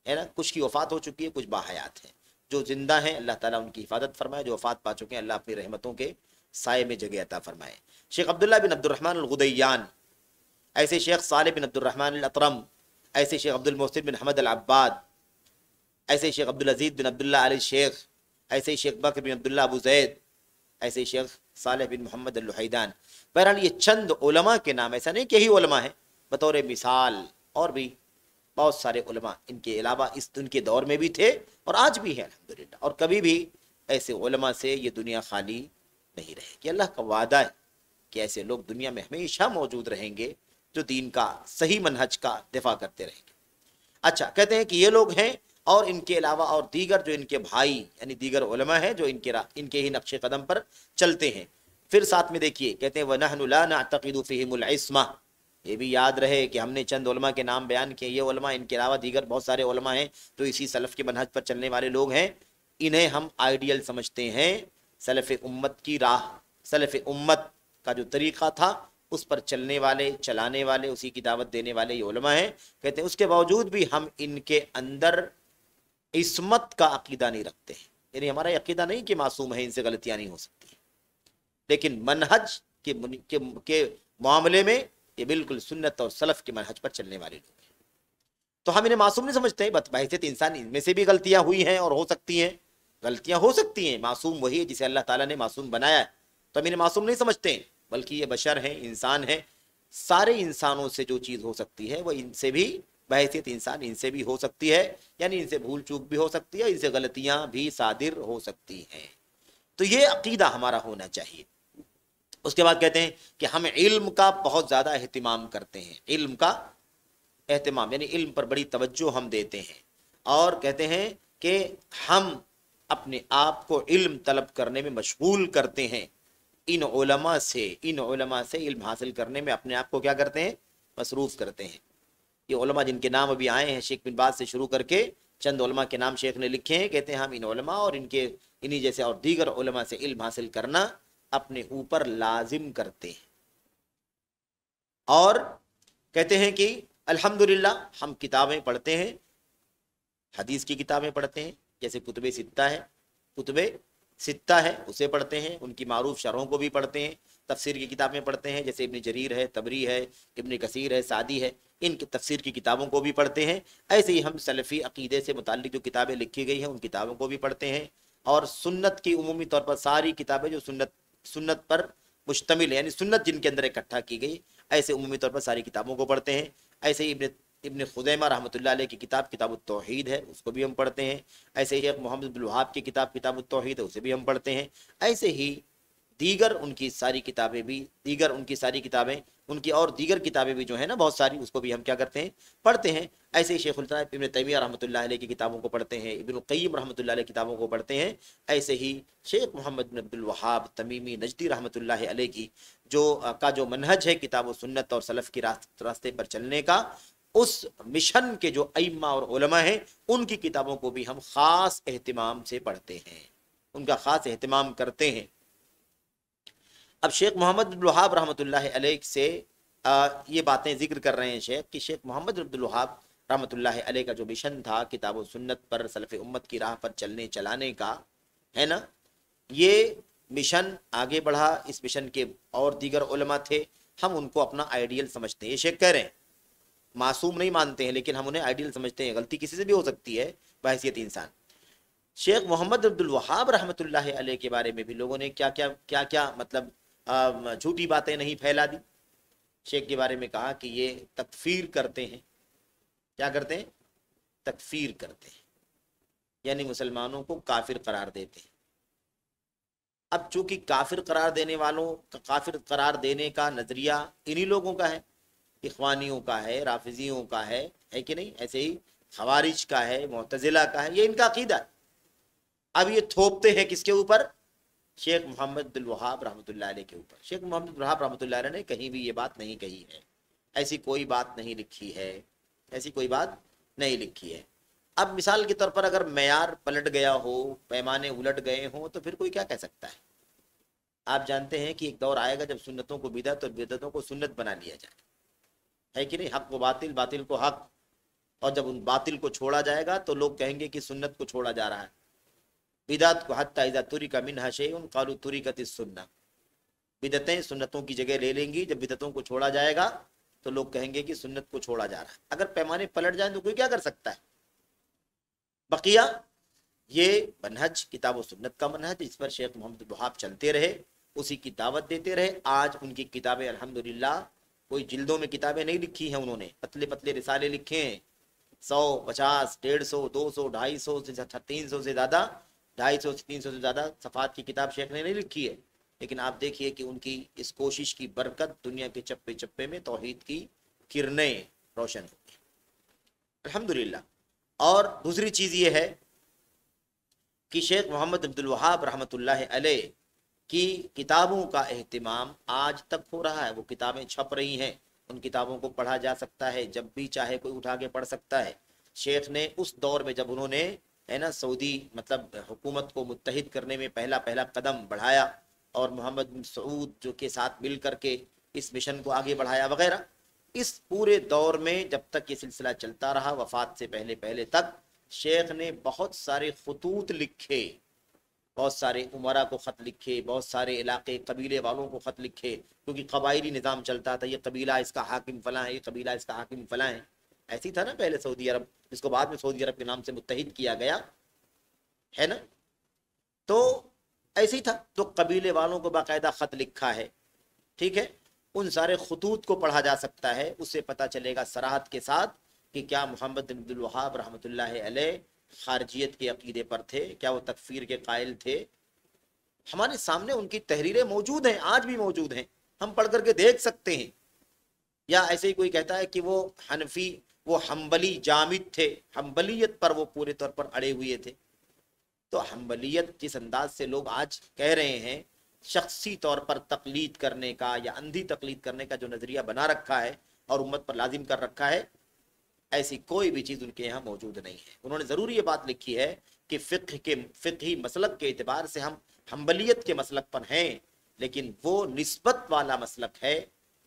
ہے نا، کچھ کی وفات ہو چکی ہے، کچھ باحیات ہیں، جو زندہ ہیں اللہ تعالیٰ ان کی حفاظت فرمائے، جو وفات پا چکے ہیں اللہ اپنی رحمتوں کے سائے میں جگہ عطا فرمائے۔ شیخ عبداللہ بن عبد الرحمن الغدیان، ایسے شیخ صالح بن عبد الرحمن الاطرم، ایسے شیخ عبد المحسن بن حمد العباد، ایسے شیخ عبدالعزیز بن عبداللہ علی شیخ، ایسے شیخ بکر بن عبداللہ ابو زید، ایسے شیخ صالح بن محمد اللحیدان۔ بہرحال یہ چند علماء کے نام، ایسا نہیں کہ یہی علماء ہیں، بطور مثال اور بھی بہت سارے علماء ان کے علاوہ ان کے دور میں بھی تھے اور آج بھی ہیں الحمدللہ، اور کبھی بھی ایسے علماء سے یہ دنیا خالی نہیں رہے گی۔ اللہ کا وعدہ ہے کہ ایسے لوگ دنیا میں ہمیشہ موجود رہیں گے جو دین کا صحیح منہج کا دفاع کرتے رہیں گے۔ اچھا، کہتے ہیں کہ یہ لوگ ہیں، اور ان کے علاوہ اور دیگر جو ان کے بھائی یعنی دیگر علماء ہیں جو ان کے ہی نقش قدم پر چلتے ہیں۔ پھر ساتھ میں دیکھیے کہتے ہیں وَنَحْنُ لَا نَعْتَقِدُ فِيهِمُ الْعِصْمَةَ، یہ بھی یاد رہے کہ ہم نے چند علماء کے نام بیان کیے، یہ علماء، ان کے علاوہ دیگر بہت سارے علماء ہیں جو اسی سلف کے منہج پر چلنے والے لوگ ہیں، انہیں ہم آئیڈیل سمجھتے ہیں، سلف امت کی راہ، سلف امت کا جو طریقہ تھا اس پر چلنے والے، چلانے والے، اسی کی دعوت دینے والے یہ علماء ہیں۔ کہتے ہیں اس کے باوجود بھی ہم ان کے اندر عصمت کا عقیدہ نہیں رکھتے ہیں، یعنی ہمارا عقیدہ نہیں کہ معصوم ہے، ان سے غلطیاں نہیں ہو سکتی، لیکن منہج کے معاملے میں یہ بالکل سنت اور سلف کے منہج پر چلنے والے لوگ ہیں۔ تو ہم انہیں معصوم نہیں سمجھتے، بحیثیت انسان ان میں سے بھی غلطیاں ہوئی ہیں اور ہو سکتی ہیں، غلطیاں ہو سکتی ہیں، معصوم وہی ہے جسے اللہ تعالیٰ نے معصوم بنایا ہے، تو ہم انہیں معصوم نہیں سمجھتے ہیں، بلکہ یہ بشر ہیں، انسان ہیں، سارے انسانوں سے جو چیز ہو سکتی ہے وہ ان سے بھی بحیثیت انسان ان سے بھی ہو سکتی ہے، یعنی ان سے بھول چوک بھی ہو سکتی ہے، ان سے غلطیاں بھی صادر ہو سکتی ہیں۔ تو یہ عقیدہ ہمارا ہونا چاہیے۔ اس کے بعد کہتے ہیں کہ ہم علم کا بہت زیادہ اہتمام کرتے ہیں، علم کا اہتمام یعنی علم پر بڑی توجہ ہم دیتے ہیں، اور کہتے ہیں کہ ہم اپنے آپ کو علم طلب کرنے میں مشغول کرتے ہیں، ان علماء سے علم حاصل کرنے میں اپنے آپ کو کیا کرتے ہیں؟ مصروف کرتے ہیں۔ یہ علماء جن کے نام ابھی آئے ہیں، شیخ بن باز سے شروع کر کے چند علماء کے نام شیخ نے لکھے ہیں، کہتے ہیں ہم ان علماء اور انہی جیسے اور دیگر علماء سے علم حاصل کرنا اپنے اوپر لازم کرتے ہیں، اور کہتے ہیں کہ الحمدللہ ہم کتابیں پڑھتے ہیں، حدیث کی کتابیں پڑھتے ہیں، جیسے کتب ستہ ہے اسے پڑھتے ہیں، ان کی معروف شرحوں کو بھی پڑھتے ہیں، تفسیر کی کتابیں پڑھتے ہیں، جیسے ابن جریر ہے، تبری ہے، ابن کثیر ہے، سعدی ہے، ان کی تفسیر کی کتابوں کو بھی پڑھتے ہیں۔ ایسے ہی ہم سلفی عقیدے سے متعلق جو کتابیں لکھی گئی ہیں ان کتابوں کو بھی پڑھتے ہیں، اور سنت کی عمومی طور پر ساری کتابیں جو سنت پر مشتمل ہے، یعنی سنت جن کے اندر اکٹھا کی گئی، ایسے عمومی طور پر ساری کتابوں کو پڑھتے ہیں۔ ایسے ہی ابن خزیمہ رحمۃ اللہ علیہ کی کتاب کتاب التوحید ہے، اس کو بھی ہم پڑھتے ہیں۔ ایسے ہی شیخ محمد عبد الوہاب کی کتاب کتاب التوحید ہے، اسے بھی ہم پڑھتے ہیں۔ ایسے ہی دیگر ان کی ساری کتابیں بھی، ان کی اور دیگر کتابیں بھی جو ہیں نا بہت ساری، اس کو بھی ہم کیا کرتے ہیں، پڑھتے ہیں۔ ایسے ہی شیخ الاسلام ابن تیمیہ رحمۃ اللہ علیہ کی کتابوں کو پڑھتے ہیں، ابن القیم رحمۃ اللہ علیہ کی کتابوں کو پڑھتے ہیں۔ ایسے ہی شیخ محمد بن عبد الوہاب تمیمی نجدی رحمۃ اللہ علیہ کی جو منہج ہے کتاب و سنت اور سلف کی راستے پر چلنے کا، اس مشن کے جو ائمہ اور علماء ہیں ان کی کتابوں کو بھی ہم خاص اہتمام سے پڑھتے ہیں، ان کا خاص اہتمام کرتے ہیں۔ اب شیخ محمد عبد الوہاب رحمۃ اللہ علیہ سے یہ باتیں ذکر کر رہے ہیں شیخ کہ شیخ محمد عبد الوہاب رحمۃ اللہ علیہ کا جو مشن تھا کتاب و سنت پر سلف امت کی راہ پر چلنے چلانے کا ہے نا، یہ مشن آگے بڑھا۔ اس مشن کے اور دیگر علماء تھے، ہم ان کو اپنا آئیڈیل سمجھتے ہیں۔ یہ شیخ کہہ رہے ہیں معصوم نہیں مانتے ہیں لیکن ہم انہیں آئیڈیل سمجھتے ہیں، غلطی کسی سے بھی ہو سکتی ہے بحیثیت انسان۔ شیخ محمد عبد الوہاب رحمۃ اللہ علیہ کے بارے میں بھی لوگوں نے کیا مطلب جھوٹی باتیں نہیں پھیلا دی۔ شیخ کے بارے میں کہا کہ یہ تکفیر کرتے ہیں۔ کیا کرتے ہیں؟ تکفیر کرتے ہیں، یعنی مسلمانوں کو کافر قرار دیتے ہیں۔ اب چونکہ کافر قرار دینے کا نظریہ انہی لوگوں کا ہے، اخوانیوں کا ہے، رافضیوں کا ہے کہ نہیں؟ ایسے ہی خوارج کا ہے، معتزلہ کا ہے، یہ ان کا عقیدہ ہے۔ اب یہ تھوپتے ہیں کس کے اوپر؟ شیخ محمد عبد الوہاب رحمۃ اللہ علیہ کے اوپر۔ شیخ محمد عبد الوہاب رحمۃ اللہ علیہ نے کہیں بھی یہ بات نہیں کہی ہے، ایسی کوئی بات نہیں لکھی ہے، ایسی کوئی بات نہیں لکھی ہے۔ اب مثال کے طور پر اگر معیار پلٹ گیا ہو، پیمانے الٹ گئے ہوں، تو پھر کوئی کیا کہہ سکتا ہے؟ آپ جانتے ہیں کہ ایک دور آئے گا جب سنتوں کو بدعت اور بدعتوں کو سنت بنا لیا جائے، ہے کہ نہیں؟ حق کو باطل، باطل کو حق، اور جب ان باطل کو چھوڑا جائے گا تو لوگ کہیں گے کہ سنت کو چھوڑا جا رہا ہے۔ بدعت کو حتی اذا ترک منها شیء قالوا ترکت السنہ، بدعتیں سنتوں کی جگہ لے لیں گی، جب بدعتوں کو چھوڑا جائے گا تو لوگ کہیں گے کہ سنت کو چھوڑا جا رہا ہے۔ اگر پیمانے پلٹ جائیں تو کوئی کیا کر سکتا ہے؟ بقیہ یہ منہج کتاب و سنت کا منہج، اس پر شیخ محمد عبد الوہاب چلتے رہے، اسی کی دعوت دیتے رہے۔ آج ان کی کتابیں الحمدللہ، کوئی جلدوں میں کتابیں نہیں لکھی ہیں انہوں نے، پتلے پتلے رسالے لکھے ہیں، 100، 50، 150، 200، 250، 300 سے زیادہ، 250 سے 300 سے زیادہ صفحات کی کتاب شیخ نے نہیں لکھی ہے، لیکن آپ دیکھیے کہ ان کی اس کوشش کی برکت دنیا کے چپے چپے میں توحید کی کرنیں روشن ہوئی الحمدللہ۔ اور دوسری چیز یہ ہے کہ شیخ محمد عبد الوہاب رحمۃ اللہ علیہ کی کتابوں کا اہتمام آج تک ہو رہا ہے۔ وہ کتابیں چھپ رہی ہیں، ان کتابوں کو پڑھا جا سکتا ہے، جب بھی چاہے کوئی اٹھا کے پڑھ سکتا ہے۔ شیخ نے اس دور میں جب انہوں نے ہے نا سعودی مطلب حکومت کو متحد کرنے میں پہلا قدم بڑھایا، اور محمد بن سعود جو کے ساتھ مل کر کے اس مشن کو آگے بڑھایا وغیرہ، اس پورے دور میں جب تک یہ سلسلہ چلتا رہا، وفات سے پہلے تک، شیخ نے بہت سارے خطوط لکھے، بہت سارے عمرا کو خط لکھے، بہت سارے علاقے قبیلے والوں کو خط لکھے، کیونکہ قبائلی نظام چلتا تھا، یہ قبیلہ اس کا حاکم فلاں ہے، یہ قبیلہ اس کا حاکم فلاں ہے۔ ایسی تھا نا پہلے سعودی عرب، جس کو بعد میں سعودی عرب کے نام سے متحد کیا گیا ہے نا، تو ایسے ہی تھا۔ تو قبیلے والوں کو باقاعدہ خط لکھا ہے، ٹھیک ہے؟ ان سارے خطوط کو پڑھا جا سکتا ہے، اس سے پتہ چلے گا صراحت کے ساتھ کہ کیا محمد بن عبد الوہاب رحمۃ اللہ علیہ خارجیت کے عقیدے پر تھے، کیا وہ تکفیر کے قائل تھے۔ ہمارے سامنے ان کی تحریریں موجود ہیں، آج بھی موجود ہیں، ہم پڑھ کر کے دیکھ سکتے ہیں۔ یا ایسے ہی کوئی کہتا ہے کہ وہ حنفی، وہ حنبلی جامد تھے، حنبلیت پر وہ پورے طور پر اڑے ہوئے تھے۔ تو حنبلیت جس انداز سے لوگ آج کہہ رہے ہیں، شخصی طور پر تقلید کرنے کا یا اندھی تقلید کرنے کا جو نظریہ بنا رکھا ہے اور امت پر لازم کر رکھا ہے، ایسی کوئی بھی چیز ان کے یہاں موجود نہیں ہے۔ انہوں نے ضرور یہ بات لکھی ہے کہ فقہی مسلک کے اعتبار سے ہم حنبلیت کے مسلک پر ہیں، لیکن وہ نسبت والا مسلک ہے،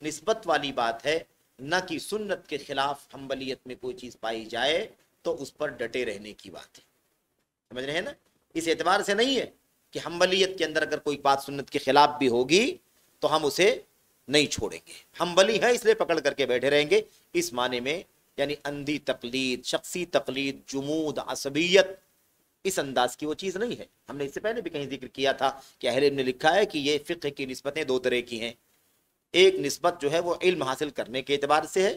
نسبت والی بات ہے، نہ کہ سنت کے خلاف حنبلیت میں کوئی چیز پائی جائے تو اس پر ڈٹے رہنے کی بات ہے۔ سمجھ رہے ہیں نا؟ اس اعتبار سے نہیں ہے کہ حنبلیت کے اندر اگر کوئی بات سنت کے خلاف بھی ہوگی تو ہم اسے نہیں چھوڑیں گے، حنبلی ہے اس لیے پکڑ کر کے بیٹھے رہیں گے، اس معنی میں یعنی اندھی تقلید، شخصی تقلید، جمود، عصبیت، اس انداز کی وہ چیز نہیں ہے۔ ہم نے اس سے پہلے بھی کہیں ذکر کیا تھا کہ اہل علم نے لکھا ہے کہ یہ فقہ کی نسبتیں دو طرح کی ہیں۔ ایک نسبت جو ہے وہ علم حاصل کرنے کے اعتبار سے ہے،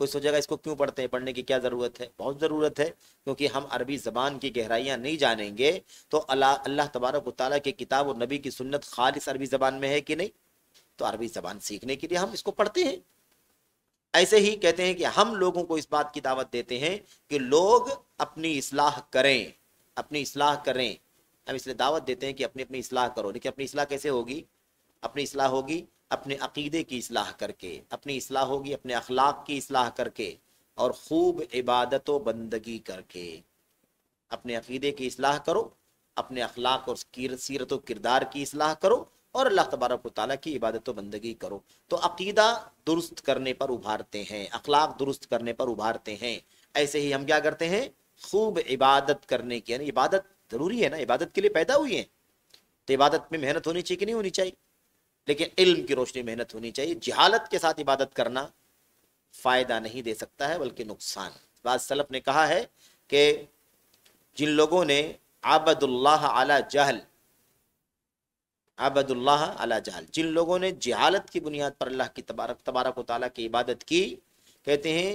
کوئی سوچے گا اس کو کیوں پڑھتے ہیں، پڑھنے کی کیا ضرورت ہے؟ بہت ضرورت ہے، کیونکہ ہم عربی زبان کی گہرائیاں نہیں جانیں گے تو اللہ تبارک و تعالیٰ کی کتاب اور نبی کی سنت خالص عربی زبان میں ہے کہ نہیں؟ تو عربی زبان سیکھنے کے لیے ہم اس کو پڑھتے ہیں۔ ایسے ہی کہتے ہیں کہ ہم لوگوں کو اس بات کی دعوت دیتے ہیں کہ لوگ اپنی اصلاح کریں، اپنی اصلاح کریں۔ ہم اس لیے دعوت دیتے ہیں کہ اپنی اپنی اصلاح کرو، لیکن اپنی اصلاح کیسے ہوگی؟ اپنی اصلاح ہوگی اپنے عقیدے کی اصلاح کر کے، اپنی اصلاح ہوگی اپنے اخلاق کی اصلاح کر کے، اور خوب عبادت و بندگی کر کے۔ اپنے عقیدے کی اصلاح کرو، اپنے اخلاق اور سیرت و کردار کی اصلاح کرو، اور اللہ تبارک و تعالیٰ کی عبادت و بندگی کرو۔ تو عقیدہ درست کرنے پر ابھارتے ہیں، اخلاق درست کرنے پر ابھارتے ہیں۔ ایسے ہی ہم کیا کرتے ہیں؟ خوب عبادت کرنے کی، یعنی عبادت ضروری ہے نا، عبادت کے لیے پیدا ہوئی ہیں تو عبادت میں محنت ہونی چاہیے کہ نہیں ہونی چاہیے؟ لیکن علم کی روشنی محنت ہونی چاہیے۔ جہالت کے ساتھ عبادت کرنا فائدہ نہیں دے سکتا ہے بلکہ نقصان۔ بعض سلف نے کہا ہے کہ جن لوگوں نے عبد اللہ علی جہل، عبد اللہ علی جہل، جن لوگوں نے جہالت کی بنیاد پر اللہ کی تبارک و تعالیٰ کی عبادت کی، کہتے ہیں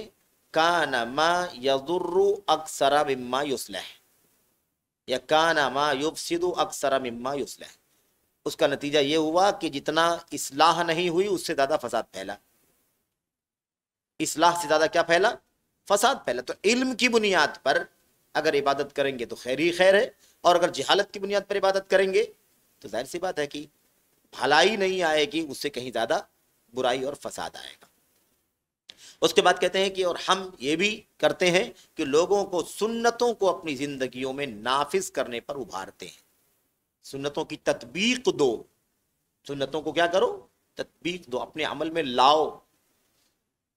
کان ما یضر اکثر مما یصلح، یا کان ما یفسد اکثر مما یصلح۔ اس کا نتیجہ یہ ہوا کہ جتنا اصلاح نہیں ہوئی اس سے زیادہ فساد پھیلا۔ اصلاح سے زیادہ کیا پھیلا؟ فساد پھیلا۔ تو علم کی بنیاد پر اگر عبادت کریں گے تو خیر ہی خیر ہے، اور اگر جہالت کی بنیاد پر عبادت کریں گے تو ظاہر سی بات ہے کہ بھلائی نہیں آئے گی، اس سے کہیں زیادہ برائی اور فساد آئے گا۔ اس کے بعد کہتے ہیں کہ اور ہم یہ بھی کرتے ہیں کہ لوگوں کو سنتوں کو اپنی زندگیوں میں نافذ کرنے پر ابھارتے ہیں۔ سنتوں کی تطبیق دو، سنتوں کو کیا کرو؟ تطبیق دو، اپنے عمل میں لاؤ،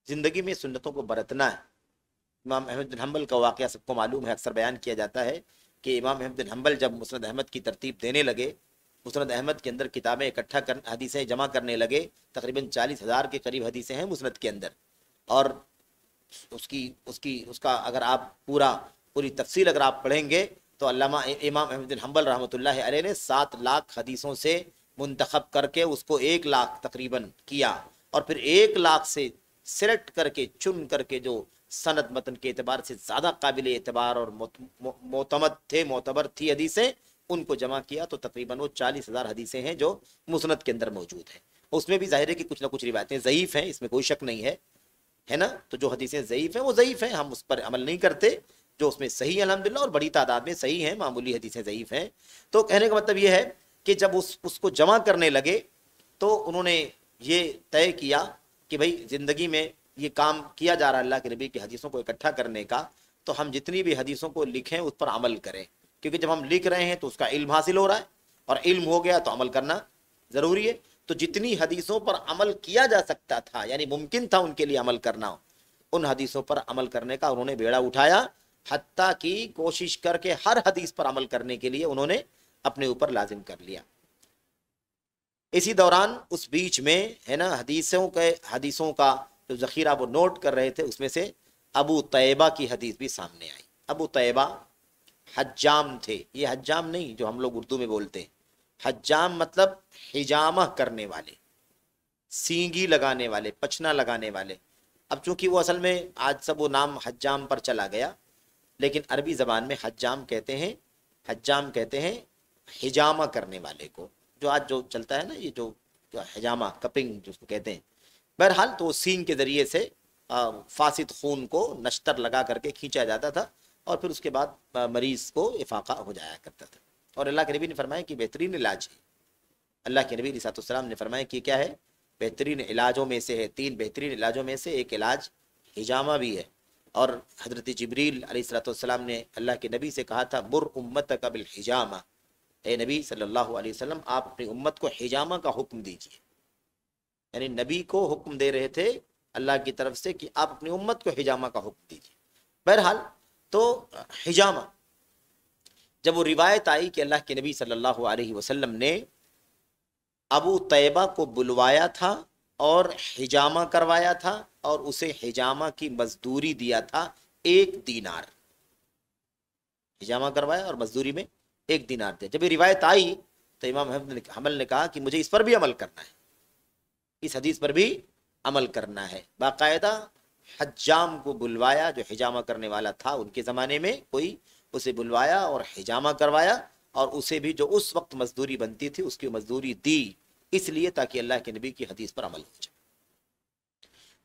زندگی میں سنتوں کو برتنا ہے۔ امام احمد بن حنبل کا واقعہ سب کو معلوم ہے، اکثر بیان کیا جاتا ہے کہ امام احمد بن حنبل جب مسند احمد کی ترتیب دینے لگے، مسند احمد کے اندر کتابیں اکٹھا حدیثیں جمع کرنے لگے، تقریباً 40,000 کے قریب حدیثیں ہیں مسند کے اندر، اور اس کا اگر آپ پوری تفصیل اگر آپ پڑھیں گے تو علامہ امام احمد بن حنبل رحمۃ اللہ علیہ نے 7 لاکھ حدیثوں سے منتخب کر کے اس کو 1 لاکھ تقریباً کیا، اور پھر 1 لاکھ سے سلیکٹ کر کے چن کر کے جو سند متن کے اعتبار سے زیادہ قابل اعتبار اور معتبر تھی حدیثیں، ان کو جمع کیا تو تقریباً وہ 40,000 حدیثیں ہیں جو مسند کے اندر موجود ہیں۔ اس میں بھی ظاہر ہے کہ کچھ نہ کچھ روایتیں ضعیف ہیں، اس میں کوئی شک نہیں ہے نا؟ تو جو حدیثیں ضعیف ہیں وہ ضعیف ہیں، ہم اس پر عمل نہیں کرتے۔ جو اس میں صحیح ہے الحمدللہ، اور بڑی تعداد میں صحیح ہیں، معمولی حدیثیں ضعیف ہیں۔ تو کہنے کا مطلب یہ ہے کہ جب اس کو جمع کرنے لگے تو انہوں نے یہ طے کیا کہ بھائی زندگی میں یہ کام کیا جا رہا ہے اللہ کے نبی کی حدیثوں کو اکٹھا کرنے کا، تو ہم جتنی بھی حدیثوں کو لکھیں اس پر عمل کریں، کیونکہ جب ہم لکھ رہے ہیں تو اس کا علم حاصل ہو رہا ہے، اور علم ہو گیا تو عمل کرنا ضروری ہے۔ تو جتنی حدیثوں پر عمل کیا جا سکتا تھا، یعنی ممکن تھا ان کے لیے عمل کرنا، ان حدیثوں پر عمل کرنے کا انہوں نے بیڑا اٹھایا، حتیٰ کہ کوشش کر کے ہر حدیث پر عمل کرنے کے لیے انہوں نے اپنے اوپر لازم کر لیا۔ اسی دوران اس بیچ میں ہے نا حدیثوں کا جو ذخیرہ وہ نوٹ کر رہے تھے، اس میں سے ابو طیبہ کی حدیث بھی سامنے آئی۔ ابو طیبہ حجام تھے، یہ حجام نہیں جو ہم لوگ اردو میں بولتے ہیں، حجام مطلب حجامہ کرنے والے، سینگی لگانے والے، پچنا لگانے والے۔ اب چونکہ وہ اصل میں آج سب وہ نام حجام پر چلا گیا، لیکن عربی زبان میں حجام کہتے ہیں حجامہ کرنے والے کو، جو آج جو چلتا ہے نا، یہ جو حجامہ کپنگ جو اس کو کہتے ہیں۔ بہرحال تو سینگ کے ذریعے سے فاسد خون کو نشتر لگا کر کے کھینچا جاتا تھا، اور پھر اس کے بعد مریض کو افاقہ ہو جایا کرتا تھا۔ اور اللہ کے نبی نے فرمایا کہ بہترین علاج ہے، اللہ کے نبی علیہ السلام نے فرمایا کہ کیا ہے؟ بہترین علاجوں میں سے ہے، 3 بہترین علاجوں میں سے ایک علاج حجامہ بھی ہے۔ اور حضرت جبریل علیہ السلام نے اللہ کے نبی سے کہا تھا مر امتک بالحجامہ، اے نبی صلی اللہ علیہ وسلم آپ اپنی امت کو حجامہ کا حکم دیجیے، یعنی نبی کو حکم دے رہے تھے اللہ کی طرف سے کہ آپ اپنی امت کو حجامہ کا حکم دیجیے۔ بہرحال تو حجامہ، جب وہ روایت آئی کہ اللہ کے نبی صلی اللہ علیہ وسلم نے ابو طیبہ کو بلوایا تھا اور حجامہ کروایا تھا، اور اسے حجامہ کی مزدوری دیا تھا 1 دینار، حجامہ کروایا اور مزدوری میں 1 دینار دیا۔ جب یہ روایت آئی تو امام احمد حنبل نے کہا کہ مجھے اس پر بھی عمل کرنا ہے، اس حدیث پر بھی عمل کرنا ہے۔ باقاعدہ حجام کو بلوایا، جو حجامہ کرنے والا تھا ان کے زمانے میں، کوئی اسے بلوایا اور حجامہ کروایا، اور اسے بھی جو اس وقت مزدوری بنتی تھی اس کی مزدوری دی، اس لیے تاکہ اللہ کے نبی کی حدیث پر عمل ہو جائے۔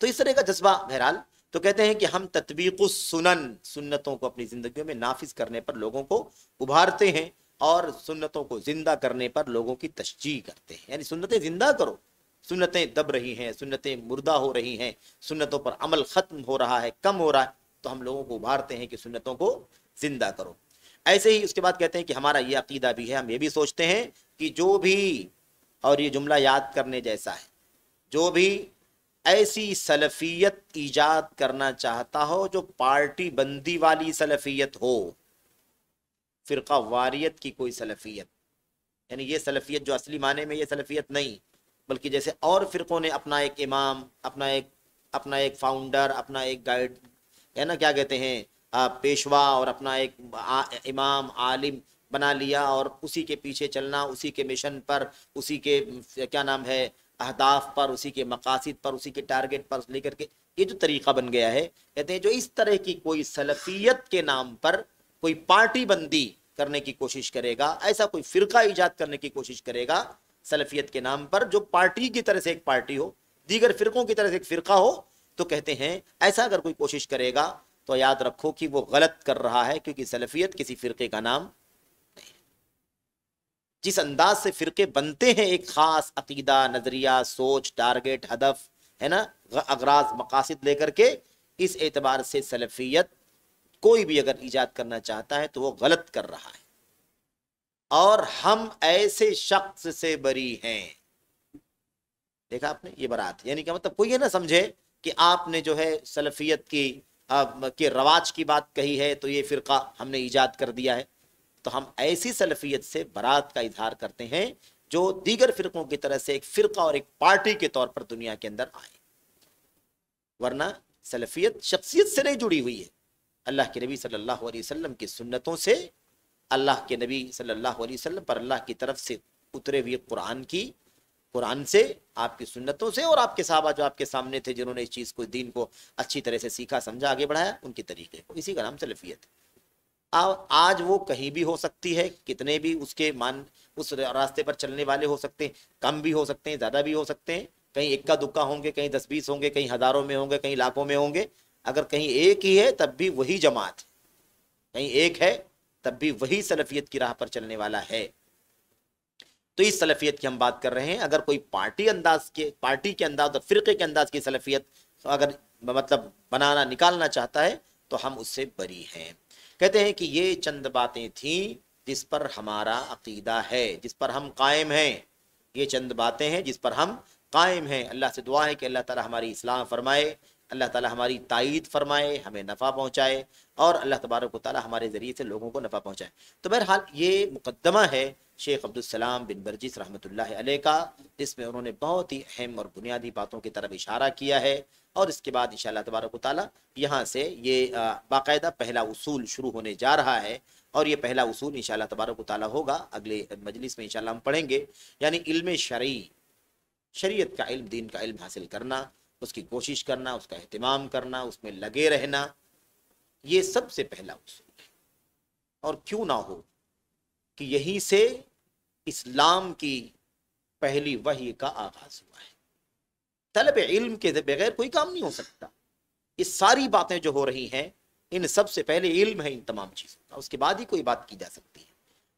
تو اس طرح کا جذبہ بہرحال، تو کہتے ہیں کہ ہم تطبیق السنن، سنتوں کو اپنی زندگیوں میں نافذ کرنے پر لوگوں کو ابھارتے ہیں، اور سنتوں کو زندہ کرنے پر لوگوں کی تشجیع کرتے ہیں، یعنی سنتیں زندہ کرو۔ سنتیں دب رہی ہیں، سنتیں مردہ ہو رہی ہیں، سنتوں پر عمل ختم ہو رہا ہے، کم ہو رہا ہے، تو ہم لوگوں کو ابھارتے ہیں کہ سنتوں کو زندہ کرو۔ ایسے ہی اس کے بعد کہتے ہیں کہ ہمارا یہ عقیدہ بھی ہے، ہم یہ بھی سوچتے ہیں کہ جو بھی، اور یہ جملہ یاد کرنے جیسا ہے، جو بھی ایسی سلفیت ایجاد کرنا چاہتا ہو جو پارٹی بندی والی سلفیت ہو، فرقہ واریت کی کوئی سلفیت، یعنی یہ سلفیت جو اصلی معنی میں یہ سلفیت نہیں، بلکہ جیسے اور فرقوں نے اپنا ایک امام، اپنا ایک فاؤنڈر، اپنا ایک گائیڈ ہے نا، کیا کہتے ہیں، پیشوا، اور اپنا ایک امام عالم بنا لیا، اور اسی کے پیچھے چلنا، اسی کے مشن پر، اسی کے کیا نام ہے اہداف پر، اسی کے مقاصد پر، اسی کے ٹارگٹ پر لے کر کے یہ جو طریقہ بن گیا ہے، کہتے ہیں جو اس طرح کی کوئی سلفیت کے نام پر کوئی پارٹی بندی کرنے کی کوشش کرے گا، ایسا کوئی فرقہ ایجاد کرنے کی کوشش کرے گا سلفیت کے نام پر، جو پارٹی کی طرح سے ایک پارٹی ہو، دیگر فرقوں کی طرح سے ایک فرقہ ہو، تو کہتے ہیں ایسا اگر کوئی کوشش کرے گا تو یاد رکھو کہ وہ غلط کر رہا ہے، کیونکہ سلفیت کسی فرقے کا نام نہیں۔ جس انداز سے فرقے بنتے ہیں ایک خاص عقیدہ، نظریہ، سوچ، ٹارگٹ، ہدف ہے نا، اغراض، مقاصد لے کر کے، اس اعتبار سے سلفیت کوئی بھی اگر ایجاد کرنا چاہتا ہے تو وہ غلط کر رہا ہے، اور ہم ایسے شخص سے بری ہیں۔ دیکھا آپ نے یہ برات، یعنی کہ مطلب کوئی یہ نہ سمجھے کہ آپ نے جو ہے سلفیت کے رواج کی بات کہی ہے تو یہ فرقہ ہم نے ایجاد کر دیا ہے، تو ہم ایسی سلفیت سے برات کا اظہار کرتے ہیں جو دیگر فرقوں کی طرح سے ایک فرقہ اور ایک پارٹی کے طور پر دنیا کے اندر آئے، ورنہ سلفیت شخصیت سے نہیں جڑی ہوئی ہے، اللہ کے نبی صلی اللہ علیہ وسلم کی سنتوں سے، اللہ کے نبی صلی اللہ علیہ وسلم پر اللہ کی طرف سے اترے ہوئے قرآن سے، آپ کی سنتوں سے، اور آپ کے صحابہ جو آپ کے سامنے تھے جنہوں نے اس چیز کو، دین کو اچھی طرح سے سیکھا، سمجھا، آگے بڑھایا، ان کے طریقے کو، اسی کا نام سلفیت ہے۔ آج وہ کہیں بھی ہو سکتی ہے، کتنے بھی اس راستے پر چلنے والے ہو سکتے ہیں، کم بھی ہو سکتے ہیں، زیادہ بھی ہو سکتے ہیں، کہیں اکا دکا ہوں گے، کہیں 10-20 ہوں گے، کہیں ہزاروں میں ہوں گے، کہیں لاکھوں میں ہوں گے، اگر کہیں ایک ہی ہے تب بھی وہی جماعت ہے، کہیں ایک ہے تب بھی وہی سلفیت کی راہ پر چلنے والا ہے۔ تو اس سلفیت کی ہم بات کر رہے ہیں۔ اگر کوئی پارٹی کے انداز اور فرقے کے انداز کی سلفیت اگر مطلب نکالنا چاہتا ہے تو ہم اس سے بری ہیں۔ کہتے ہیں کہ یہ چند باتیں تھیں جس پر ہمارا عقیدہ ہے، جس پر ہم قائم ہیں، یہ چند باتیں ہیں جس پر ہم قائم ہیں۔ اللہ سے دعا ہے کہ اللہ تعالی ہماری اصلاح فرمائے، اللہ تعالی ہماری تائید فرمائے، ہمیں نفع پہنچائے، اور اللہ تبارک و تعالی ہمارے ذریعے سے لوگوں کو نفع پہنچائے۔ تو بہرحال یہ مقدمہ ہے شیخ عبدالسلام بن برجس رحمۃ اللہ علیہ کا، جس میں انہوں نے بہت ہی اہم اور بنیادی باتوں کی طرف اشارہ کیا ہے، اور اس کے بعد انشاءاللہ تبارک و تعالی یہاں سے یہ باقاعدہ پہلا اصول شروع ہونے جا رہا ہے، اور یہ پہلا اصول انشاءاللہ تبارک و تعالی ہوگا اگلے مجلس میں انشاءاللہ ہم پڑھیں گے، یعنی علم شرعی، شریعت کا علم، دین کا علم حاصل کرنا، اس کی کوشش کرنا، اس کا اہتمام کرنا، اس میں لگے رہنا، یہ سب سے پہلا اصول ہے۔ اور کیوں نہ ہو کہ یہیں سے اسلام کی پہلی وحی کا آغاز ہوا ہے۔ طلب علم کے بغیر کوئی کام نہیں ہو سکتا۔ یہ ساری باتیں جو ہو رہی ہیں ان سب سے پہلے علم ہے، ان تمام چیزوں کا، اس کے بعد ہی کوئی بات کی جا سکتی ہے۔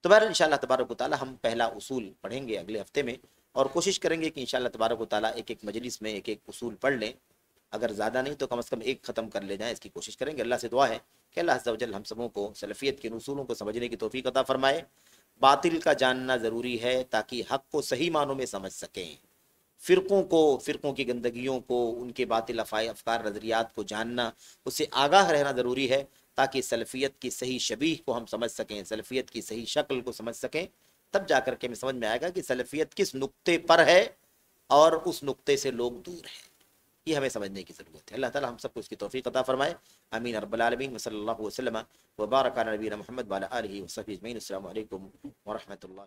تو بہرحال انشاءاللہ تبارک و تعالی ہم پہلا اصول پڑھیں گے اگلے ہفتے میں، اور کوشش کریں گے کہ انشاءاللہ تبارک و تعالی ایک مجلس میں ایک اصول پڑھ لیں، اگر زیادہ نہیں تو کم از کم ایک ختم کر لے جائیں، اس کی کوشش کریں گے۔ اللہ سے دعا ہے کہ اللہ عز و جل ہم سبوں کو سلفیت کے اصولوں کو سمجھنے کی توفیق عطا فرمائے۔ باطل کا جاننا ضروری ہے تاکہ حق کو صحیح معنوں میں سمجھ سکیں، فرقوں کی گندگیوں کو، ان کے باطل افکار، نظریات کو جاننا، اس سے آگاہ رہنا ضروری ہے تاکہ سلفیت کی صحیح شبیہ کو ہم سمجھ سکیں، سلفیت کی صحیح شکل کو سمجھ سکیں، تب جا کر کے ہمیں سمجھ میں آئے گا کہ سلفیت کس نقطے پر ہے اور اس نقطے سے لوگ دور ہیں۔ یہ ہمیں سمجھنے کی ضرورت ہے۔ اللہ تعالی ہم سب کو اس کی توفیق عطا فرمائے، آمین رب العالمین، وصلی اللہ وسلم وبارک علی نبینا محمد وعلی آلہ وصحبہ اجمعین۔ السلام علیکم ورحمۃ اللہ۔